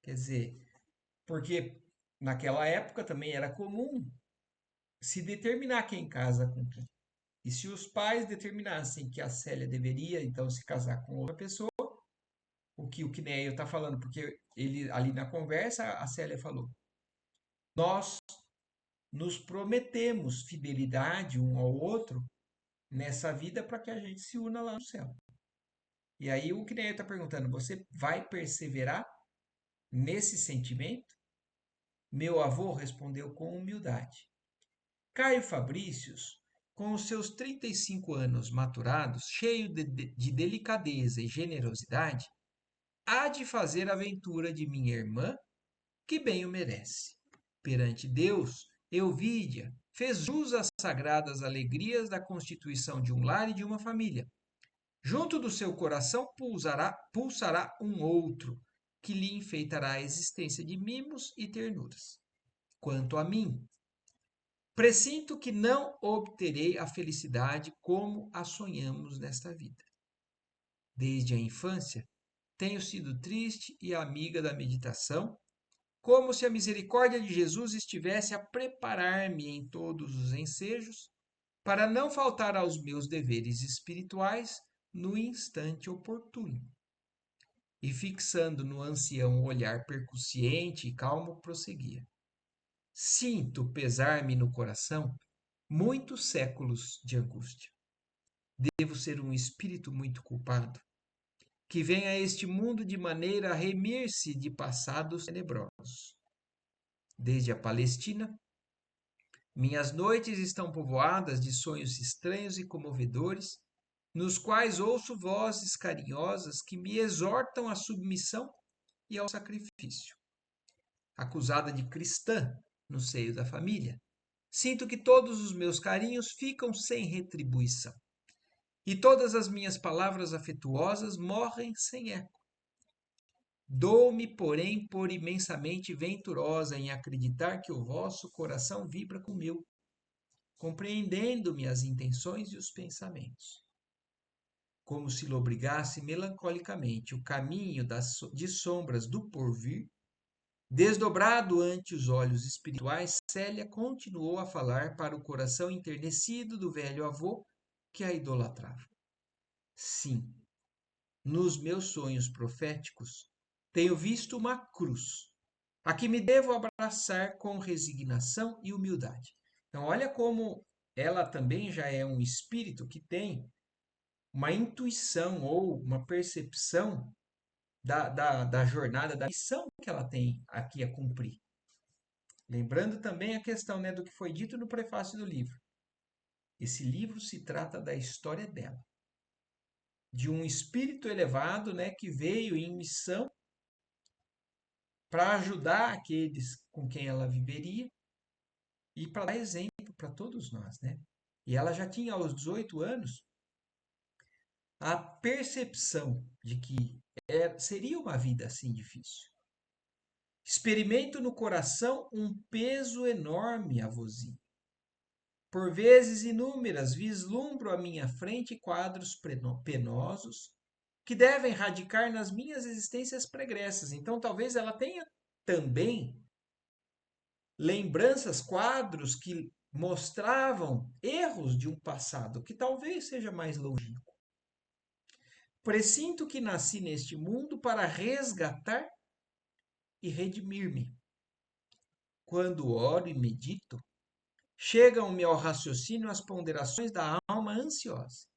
Quer dizer, porque naquela época também era comum se determinar quem casa com quem. E se os pais determinassem que a Célia deveria então se casar com outra pessoa, o Quinéio está falando, porque ele ali na conversa a Célia falou: nós nos prometemos fidelidade um ao outro nessa vida para que a gente se una lá no céu. E aí o Quinéio está perguntando: você vai perseverar nesse sentimento? Meu avô respondeu com humildade. Caio Fabrícios, com os seus 35 anos maturados, cheio de delicadeza e generosidade, há de fazer a aventura de minha irmã, que bem o merece. Perante Deus, Euvídia fez jus às sagradas alegrias da constituição de um lar e de uma família. Junto do seu coração pulsará um outro, que lhe enfeitará a existência de mimos e ternuras. Quanto a mim, presinto que não obterei a felicidade como a sonhamos nesta vida. Desde a infância, tenho sido triste e amiga da meditação, como se a misericórdia de Jesus estivesse a preparar-me em todos os ensejos para não faltar aos meus deveres espirituais no instante oportuno. E fixando no ancião um olhar percussiente e calmo, prosseguia. Sinto pesar-me no coração muitos séculos de angústia. Devo ser um espírito muito culpado, que vem a este mundo de maneira a remir-se de passados tenebrosos. Desde a Palestina, minhas noites estão povoadas de sonhos estranhos e comovedores, nos quais ouço vozes carinhosas que me exortam à submissão e ao sacrifício. Acusada de cristã no seio da família, sinto que todos os meus carinhos ficam sem retribuição. E todas as minhas palavras afetuosas morrem sem eco. Dou-me, porém, por imensamente venturosa em acreditar que o vosso coração vibra com o meu, compreendendo-me as intenções e os pensamentos. Como se lobrigasse melancolicamente o caminho de sombras do porvir, desdobrado ante os olhos espirituais, Célia continuou a falar para o coração enternecido do velho avô que a idolatrava. Sim, nos meus sonhos proféticos, tenho visto uma cruz, a que me devo abraçar com resignação e humildade. Então, olha como ela também já é um espírito que tem uma intuição ou uma percepção da jornada, da missão que ela tem aqui a cumprir. Lembrando também a questão, né, do que foi dito no prefácio do livro. Esse livro se trata da história dela, de um espírito elevado, né, que veio em missão para ajudar aqueles com quem ela viveria e para dar exemplo para todos nós, né? E ela já tinha aos 18 anos a percepção de que seria uma vida assim difícil. Experimento no coração um peso enorme, avôzinho. Por vezes inúmeras vislumbro à minha frente quadros penosos que devem radicar nas minhas existências pregressas. Então, talvez ela tenha também lembranças, quadros que mostravam erros de um passado que talvez seja mais longínquo. Presinto que nasci neste mundo para resgatar e redimir-me. Quando oro e medito, chegam-me ao raciocínio as ponderações da alma ansiosa.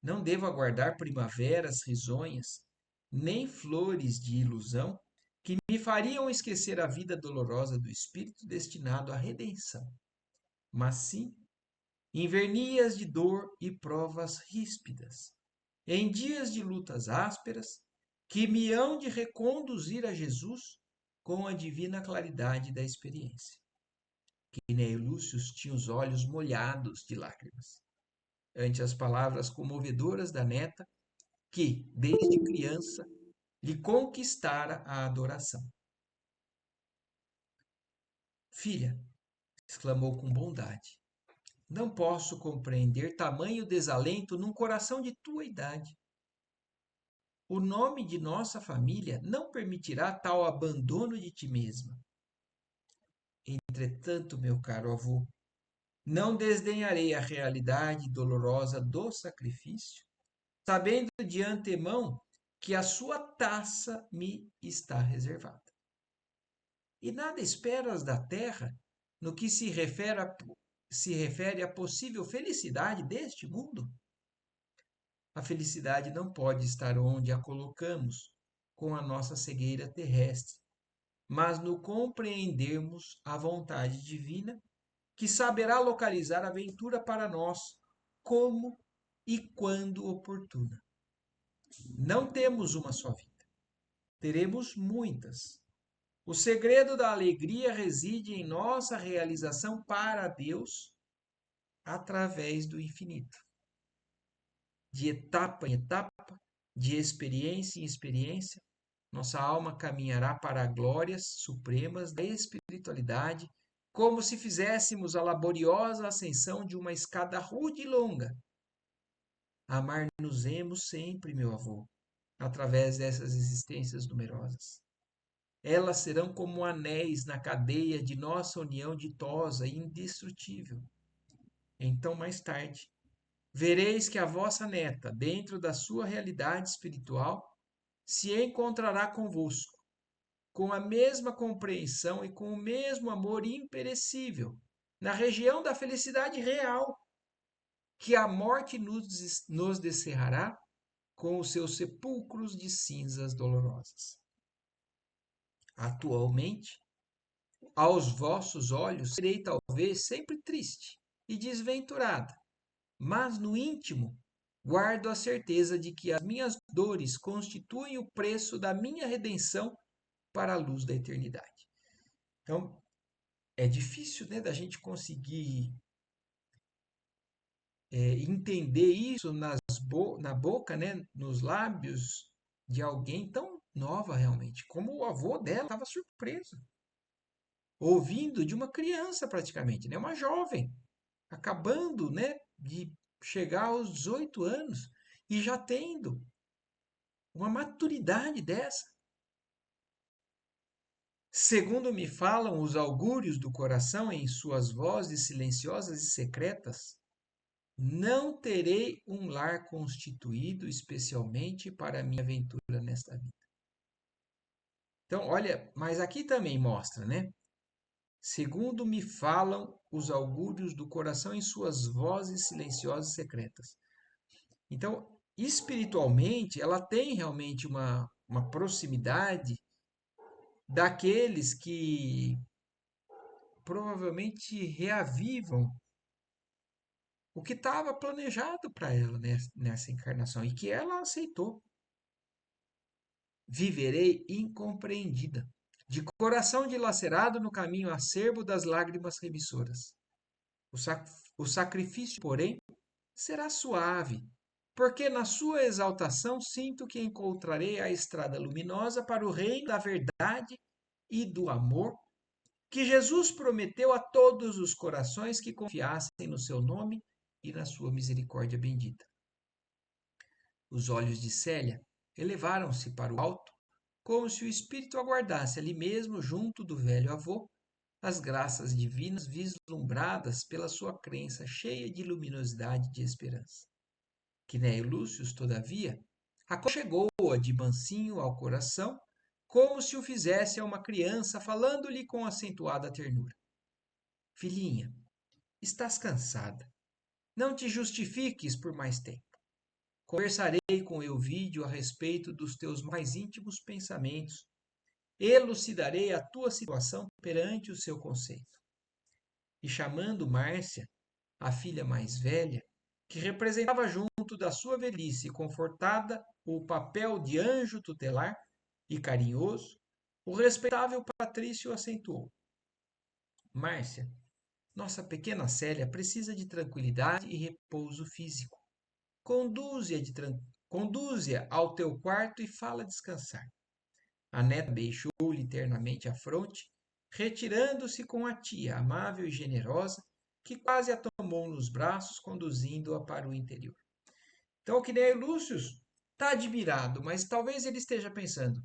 Não devo aguardar primaveras risonhas, nem flores de ilusão que me fariam esquecer a vida dolorosa do espírito destinado à redenção, mas sim invernias de dor e provas ríspidas, em dias de lutas ásperas, que me hão de reconduzir a Jesus com a divina claridade da experiência. Quinéio Lúcio tinha os olhos molhados de lágrimas ante as palavras comovedoras da neta, que, desde criança, lhe conquistara a adoração. Filha, exclamou com bondade, não posso compreender tamanho desalento num coração de tua idade. O nome de nossa família não permitirá tal abandono de ti mesma. Entretanto, meu caro avô, não desdenharei a realidade dolorosa do sacrifício, sabendo de antemão que a sua taça me está reservada. E nada esperas da terra no que se refere à possível felicidade deste mundo? A felicidade não pode estar onde a colocamos com a nossa cegueira terrestre, mas no compreendermos a vontade divina, que saberá localizar a ventura para nós, como e quando oportuna. Não temos uma só vida, teremos muitas. O segredo da alegria reside em nossa realização para Deus através do infinito. De etapa em etapa, de experiência em experiência, nossa alma caminhará para glórias supremas da espiritualidade, como se fizéssemos a laboriosa ascensão de uma escada rude e longa. Amar-nos-emos sempre, meu avô, através dessas existências numerosas. Elas serão como anéis na cadeia de nossa união ditosa e indestrutível. Então, mais tarde, vereis que a vossa neta, dentro da sua realidade espiritual, se encontrará convosco, com a mesma compreensão e com o mesmo amor imperecível, na região da felicidade real, que a morte nos descerrará com os seus sepulcros de cinzas dolorosas. Atualmente, aos vossos olhos, serei talvez sempre triste e desventurada, mas no íntimo guardo a certeza de que as minhas dores constituem o preço da minha redenção para a luz da eternidade. Então, é difícil, né, da gente conseguir entender isso na boca, né, nos lábios de alguém tão nova realmente, como o avô dela estava surpreso, ouvindo de uma criança praticamente, né, uma jovem, acabando, né, de chegar aos 18 anos e já tendo uma maturidade dessa. Segundo me falam os augúrios do coração em suas vozes silenciosas e secretas, não terei um lar constituído especialmente para a minha aventura nesta vida. Então, olha, mas aqui também mostra, né? Segundo me falam os augúrios do coração em suas vozes silenciosas e secretas. Então, espiritualmente, ela tem realmente uma proximidade daqueles que provavelmente reavivam o que estava planejado para ela nessa encarnação e que ela aceitou. Viverei incompreendida, de coração dilacerado no caminho acerbo das lágrimas remissoras. O sacrifício, porém, será suave, porque na sua exaltação sinto que encontrarei a estrada luminosa para o reino da verdade e do amor que Jesus prometeu a todos os corações que confiassem no seu nome e na sua misericórdia bendita. Os olhos de Célia elevaram-se para o alto, como se o espírito aguardasse ali mesmo, junto do velho avô, as graças divinas vislumbradas pela sua crença cheia de luminosidade e de esperança. Quinéio Lúcius, todavia, aconchegou-a de mansinho ao coração, como se o fizesse a uma criança, falando-lhe com acentuada ternura. Filhinha, estás cansada. Não te justifiques por mais tempo. Conversarei com Euvídio a respeito dos teus mais íntimos pensamentos. Elucidarei a tua situação perante o seu conceito. E chamando Márcia, a filha mais velha, que representava junto da sua velhice confortada o papel de anjo tutelar e carinhoso, o respeitável Patrício acentuou. Márcia, nossa pequena Célia precisa de tranquilidade e repouso físico. Conduze-a ao teu quarto e fala descansar. A neta beijou-lhe ternamente a fronte, retirando-se com a tia, amável e generosa, que quase a tomou nos braços, conduzindo-a para o interior. Então, o Quinéio Lúcius está admirado, mas talvez ele esteja pensando,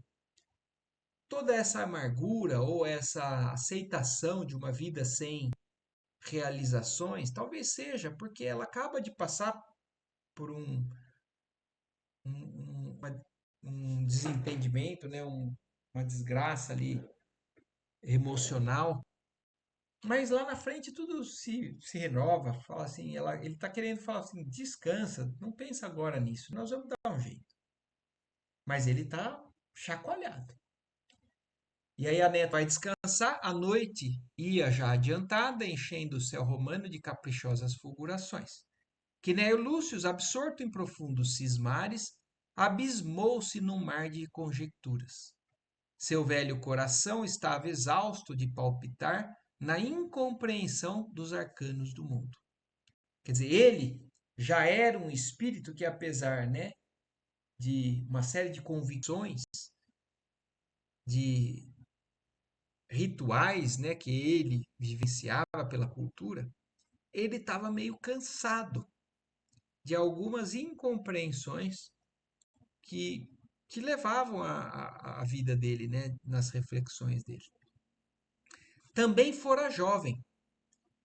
toda essa amargura ou essa aceitação de uma vida sem realizações, talvez seja porque ela acaba de passar por um desentendimento, né? Uma desgraça ali emocional. Mas lá na frente tudo se renova, fala assim, ele está querendo falar assim, descansa, não pensa agora nisso, nós vamos dar um jeito. Mas ele está chacoalhado. E aí a neta vai descansar, a noite ia já adiantada, enchendo o céu romano de caprichosas fulgurações. Quinéio Lúcius, absorto em profundos cismares, abismou-se num mar de conjecturas. Seu velho coração estava exausto de palpitar na incompreensão dos arcanos do mundo. Quer dizer, ele já era um espírito que, apesar, né, de uma série de convicções, de rituais, né, que ele vivenciava pela cultura, ele estava meio cansado de algumas incompreensões que, que levavam a vida dele, né, nas reflexões dele. Também fora jovem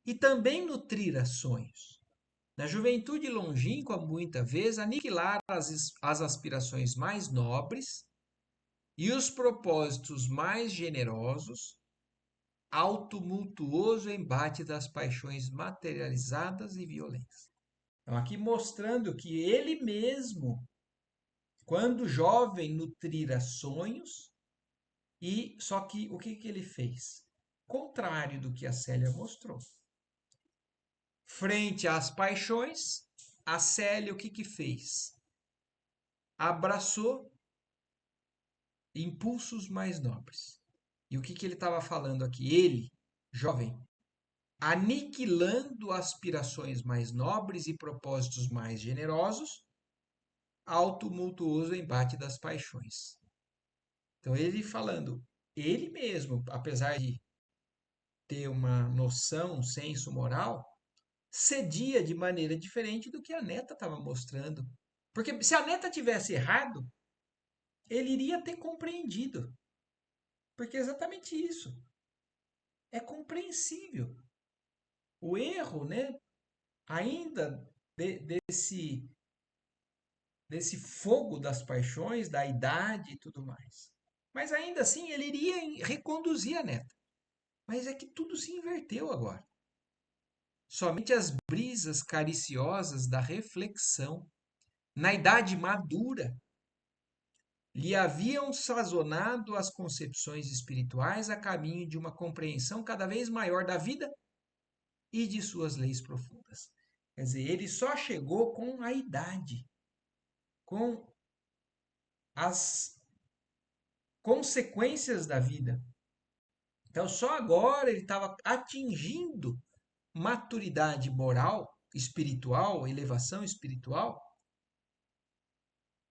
e também nutrira sonhos. Na juventude longínqua, muita vez, aniquilar as aspirações mais nobres e os propósitos mais generosos ao tumultuoso embate das paixões materializadas e violentas. Então, aqui mostrando que ele mesmo, quando jovem, nutrira sonhos, e só que o que ele fez? Contrário do que a Célia mostrou. Frente às paixões, a Célia o que fez? Abraçou impulsos mais nobres. E o que ele estava falando aqui? Ele, jovem, aniquilando aspirações mais nobres e propósitos mais generosos ao tumultuoso embate das paixões. Então, ele falando, ele mesmo, apesar de ter uma noção, um senso moral, cedia de maneira diferente do que a neta estava mostrando. Porque se a neta tivesse errado, ele iria ter compreendido. Porque é exatamente isso. É compreensível. O erro, né, ainda desse fogo das paixões, da idade e tudo mais. Mas ainda assim ele iria reconduzir a neta. Mas é que tudo se inverteu agora. Somente as brisas cariciosas da reflexão, na idade madura, lhe haviam sazonado as concepções espirituais a caminho de uma compreensão cada vez maior da vida e de suas leis profundas. Quer dizer, ele só chegou com a idade, com as consequências da vida. Então, só agora ele estava atingindo maturidade moral, espiritual, elevação espiritual,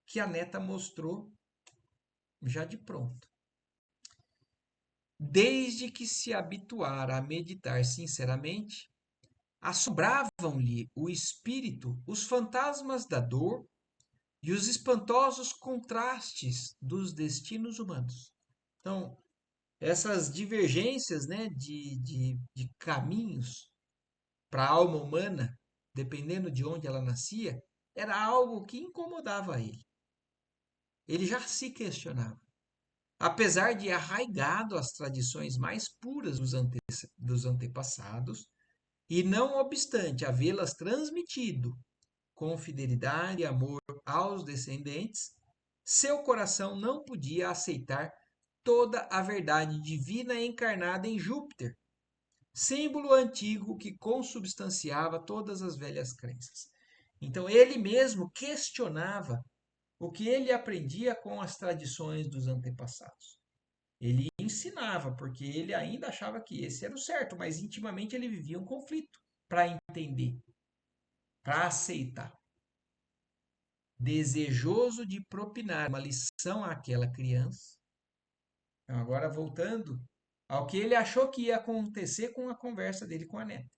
que a neta mostrou já de pronto. Desde que se habituara a meditar sinceramente, assombravam-lhe o espírito os fantasmas da dor e os espantosos contrastes dos destinos humanos. Então, essas divergências, né, de caminhos para a alma humana, dependendo de onde ela nascia, era algo que incomodava ele. Ele já se questionava. Apesar de arraigado às tradições mais puras dos antepassados, e não obstante havê-las transmitido com fidelidade e amor aos descendentes, seu coração não podia aceitar toda a verdade divina encarnada em Júpiter, símbolo antigo que consubstanciava todas as velhas crenças. Então ele mesmo questionava o que ele aprendia com as tradições dos antepassados. Ele ensinava, porque ele ainda achava que esse era o certo, mas intimamente ele vivia um conflito para entender, para aceitar. Desejoso de propinar uma lição àquela criança. Então, agora voltando ao que ele achou que ia acontecer com a conversa dele com a neta.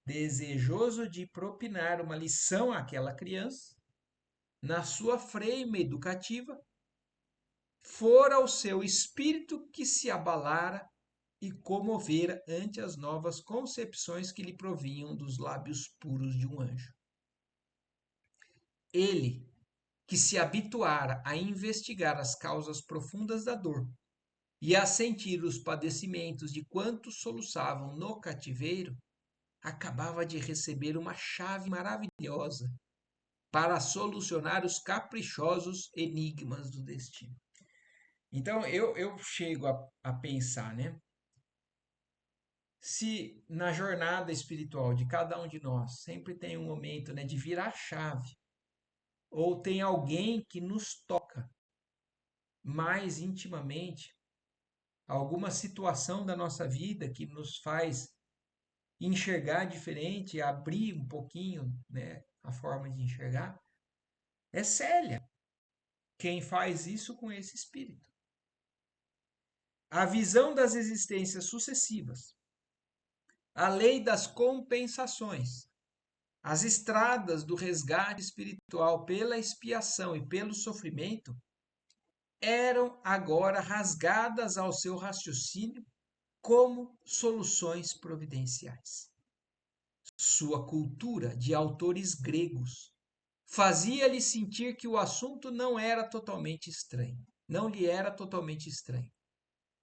Desejoso de propinar uma lição àquela criança, na sua freima educativa, fora o seu espírito que se abalara e comovera ante as novas concepções que lhe provinham dos lábios puros de um anjo. Ele, que se habituara a investigar as causas profundas da dor e a sentir os padecimentos de quantos soluçavam no cativeiro, acabava de receber uma chave maravilhosa para solucionar os caprichosos enigmas do destino. Então eu chego a pensar, né? Se na jornada espiritual de cada um de nós sempre tem um momento, né, de virar a chave, ou tem alguém que nos toca mais intimamente, alguma situação da nossa vida que nos faz enxergar diferente, abrir um pouquinho, né, a forma de enxergar, é Célia quem faz isso com esse espírito. A visão das existências sucessivas, a lei das compensações, as estradas do resgate espiritual pela expiação e pelo sofrimento eram agora rasgadas ao seu raciocínio como soluções providenciais. Sua cultura de autores gregos fazia-lhe sentir que o assunto não era totalmente estranho, não lhe era totalmente estranho.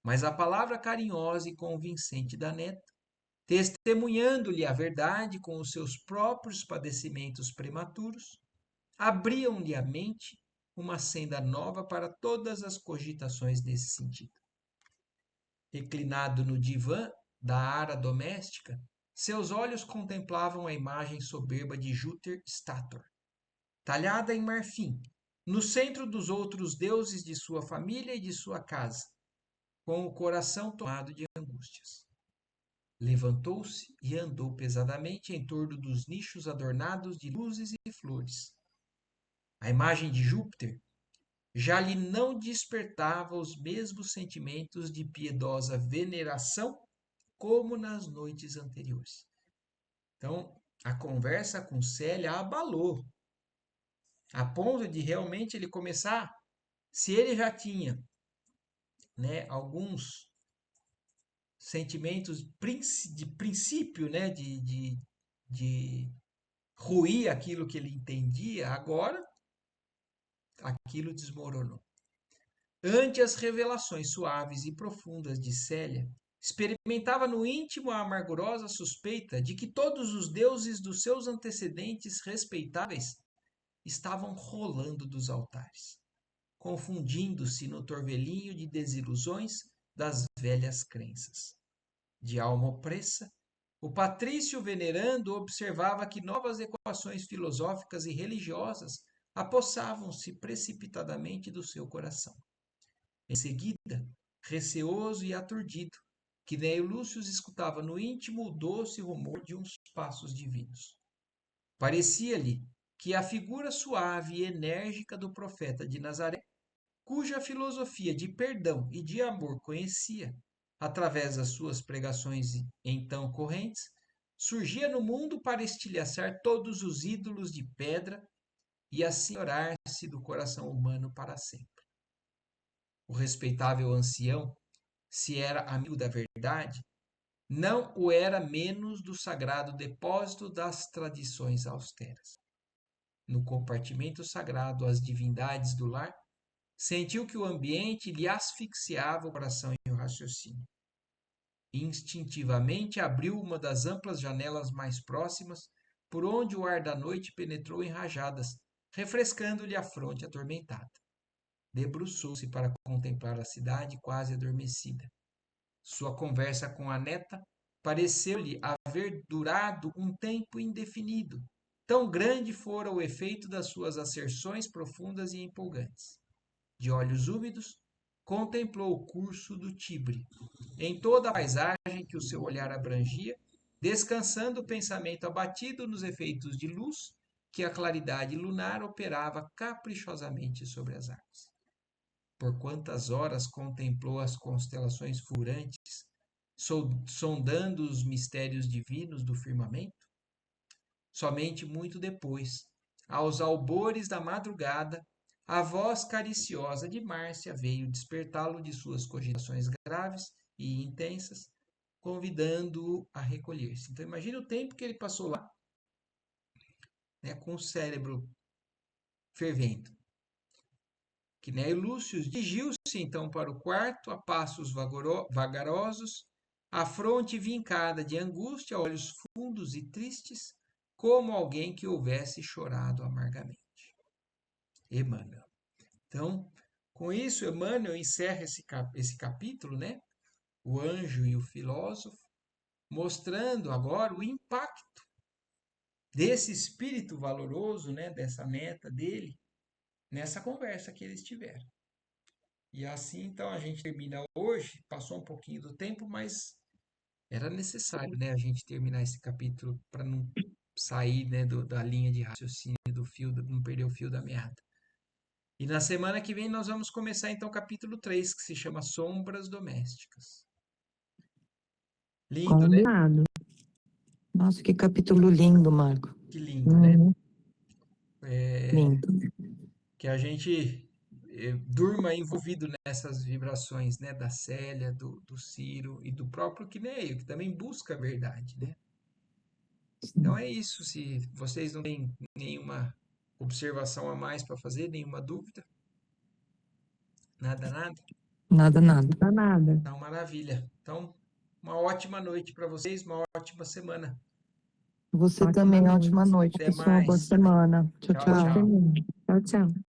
Mas a palavra carinhosa e convincente da neta, testemunhando-lhe a verdade com os seus próprios padecimentos prematuros, abriam-lhe a mente uma senda nova para todas as cogitações nesse sentido. Reclinado no divã da ara doméstica, seus olhos contemplavam a imagem soberba de Júpiter Stator, talhada em marfim, no centro dos outros deuses de sua família e de sua casa, com o coração tomado de angústias. Levantou-se e andou pesadamente em torno dos nichos adornados de luzes e flores. A imagem de Júpiter já lhe não despertava os mesmos sentimentos de piedosa veneração como nas noites anteriores. Então, a conversa com Célia abalou, a ponto de realmente ele começar, se ele já tinha, né, alguns sentimentos de princípio, né, de ruir aquilo que ele entendia, agora aquilo desmoronou. Ante as revelações suaves e profundas de Célia, experimentava no íntimo a amargurosa suspeita de que todos os deuses dos seus antecedentes respeitáveis estavam rolando dos altares, confundindo-se no torvelinho de desilusões das velhas crenças. De alma opressa, o patrício venerando observava que novas equações filosóficas e religiosas apossavam-se precipitadamente do seu coração. Em seguida, receoso e aturdido, que Neio Lúcio escutava no íntimo o doce rumor de uns passos divinos. Parecia-lhe que a figura suave e enérgica do profeta de Nazaré, cuja filosofia de perdão e de amor conhecia, através das suas pregações então correntes, surgia no mundo para estilhaçar todos os ídolos de pedra e assim orar-se do coração humano para sempre. O respeitável ancião, se era amigo da verdade, não o era menos do sagrado depósito das tradições austeras. No compartimento sagrado às divindades do lar, sentiu que o ambiente lhe asfixiava o coração e o raciocínio. Instintivamente abriu uma das amplas janelas mais próximas, por onde o ar da noite penetrou em rajadas, refrescando-lhe a fronte atormentada. Debruçou-se para contemplar a cidade quase adormecida. Sua conversa com a neta pareceu-lhe haver durado um tempo indefinido. Tão grande fora o efeito das suas asserções profundas e empolgantes. De olhos úmidos, contemplou o curso do Tibre, em toda a paisagem que o seu olhar abrangia, descansando o pensamento abatido nos efeitos de luz que a claridade lunar operava caprichosamente sobre as águas. Por quantas horas contemplou as constelações fulgurantes, sondando os mistérios divinos do firmamento? Somente muito depois, aos albores da madrugada, a voz cariciosa de Márcia veio despertá-lo de suas cogitações graves e intensas, convidando-o a recolher-se. Então, imagine o tempo que ele passou lá, né, com o cérebro fervendo. Que nem Lúcio dirigiu-se então para o quarto, a passos vagarosos, a fronte vincada de angústia, olhos fundos e tristes, como alguém que houvesse chorado amargamente. Emmanuel. Então, com isso, Emmanuel encerra esse capítulo, né? O anjo e o filósofo, mostrando agora o impacto desse espírito valoroso, né? Dessa neta dele, nessa conversa que eles tiveram. E assim, então, a gente termina hoje, passou um pouquinho do tempo, mas era necessário, né? A gente terminar esse capítulo para não sair, né, da linha de raciocínio, do fio, não perder o fio da meada. E na semana que vem nós vamos começar então o capítulo 3, que se chama Sombras Domésticas. Lindo, né? Combinado. Nossa, que capítulo lindo, Marco. Que lindo, né? Lindo. Que a gente durma envolvido nessas vibrações, né? Da Célia, do Ciro e do próprio Quineio, que também busca a verdade, né? Então é isso. Se vocês não têm nenhuma observação a mais para fazer, nenhuma dúvida, nada, nada. Nada, nada. Nada. Então, maravilha. Então, uma ótima noite para vocês, uma ótima semana. Você Ótima também, noite. ótima noite, Até pessoal. Boa mais. semana. Tchau, Tchau, tchau. tchau. Tchau, tchau.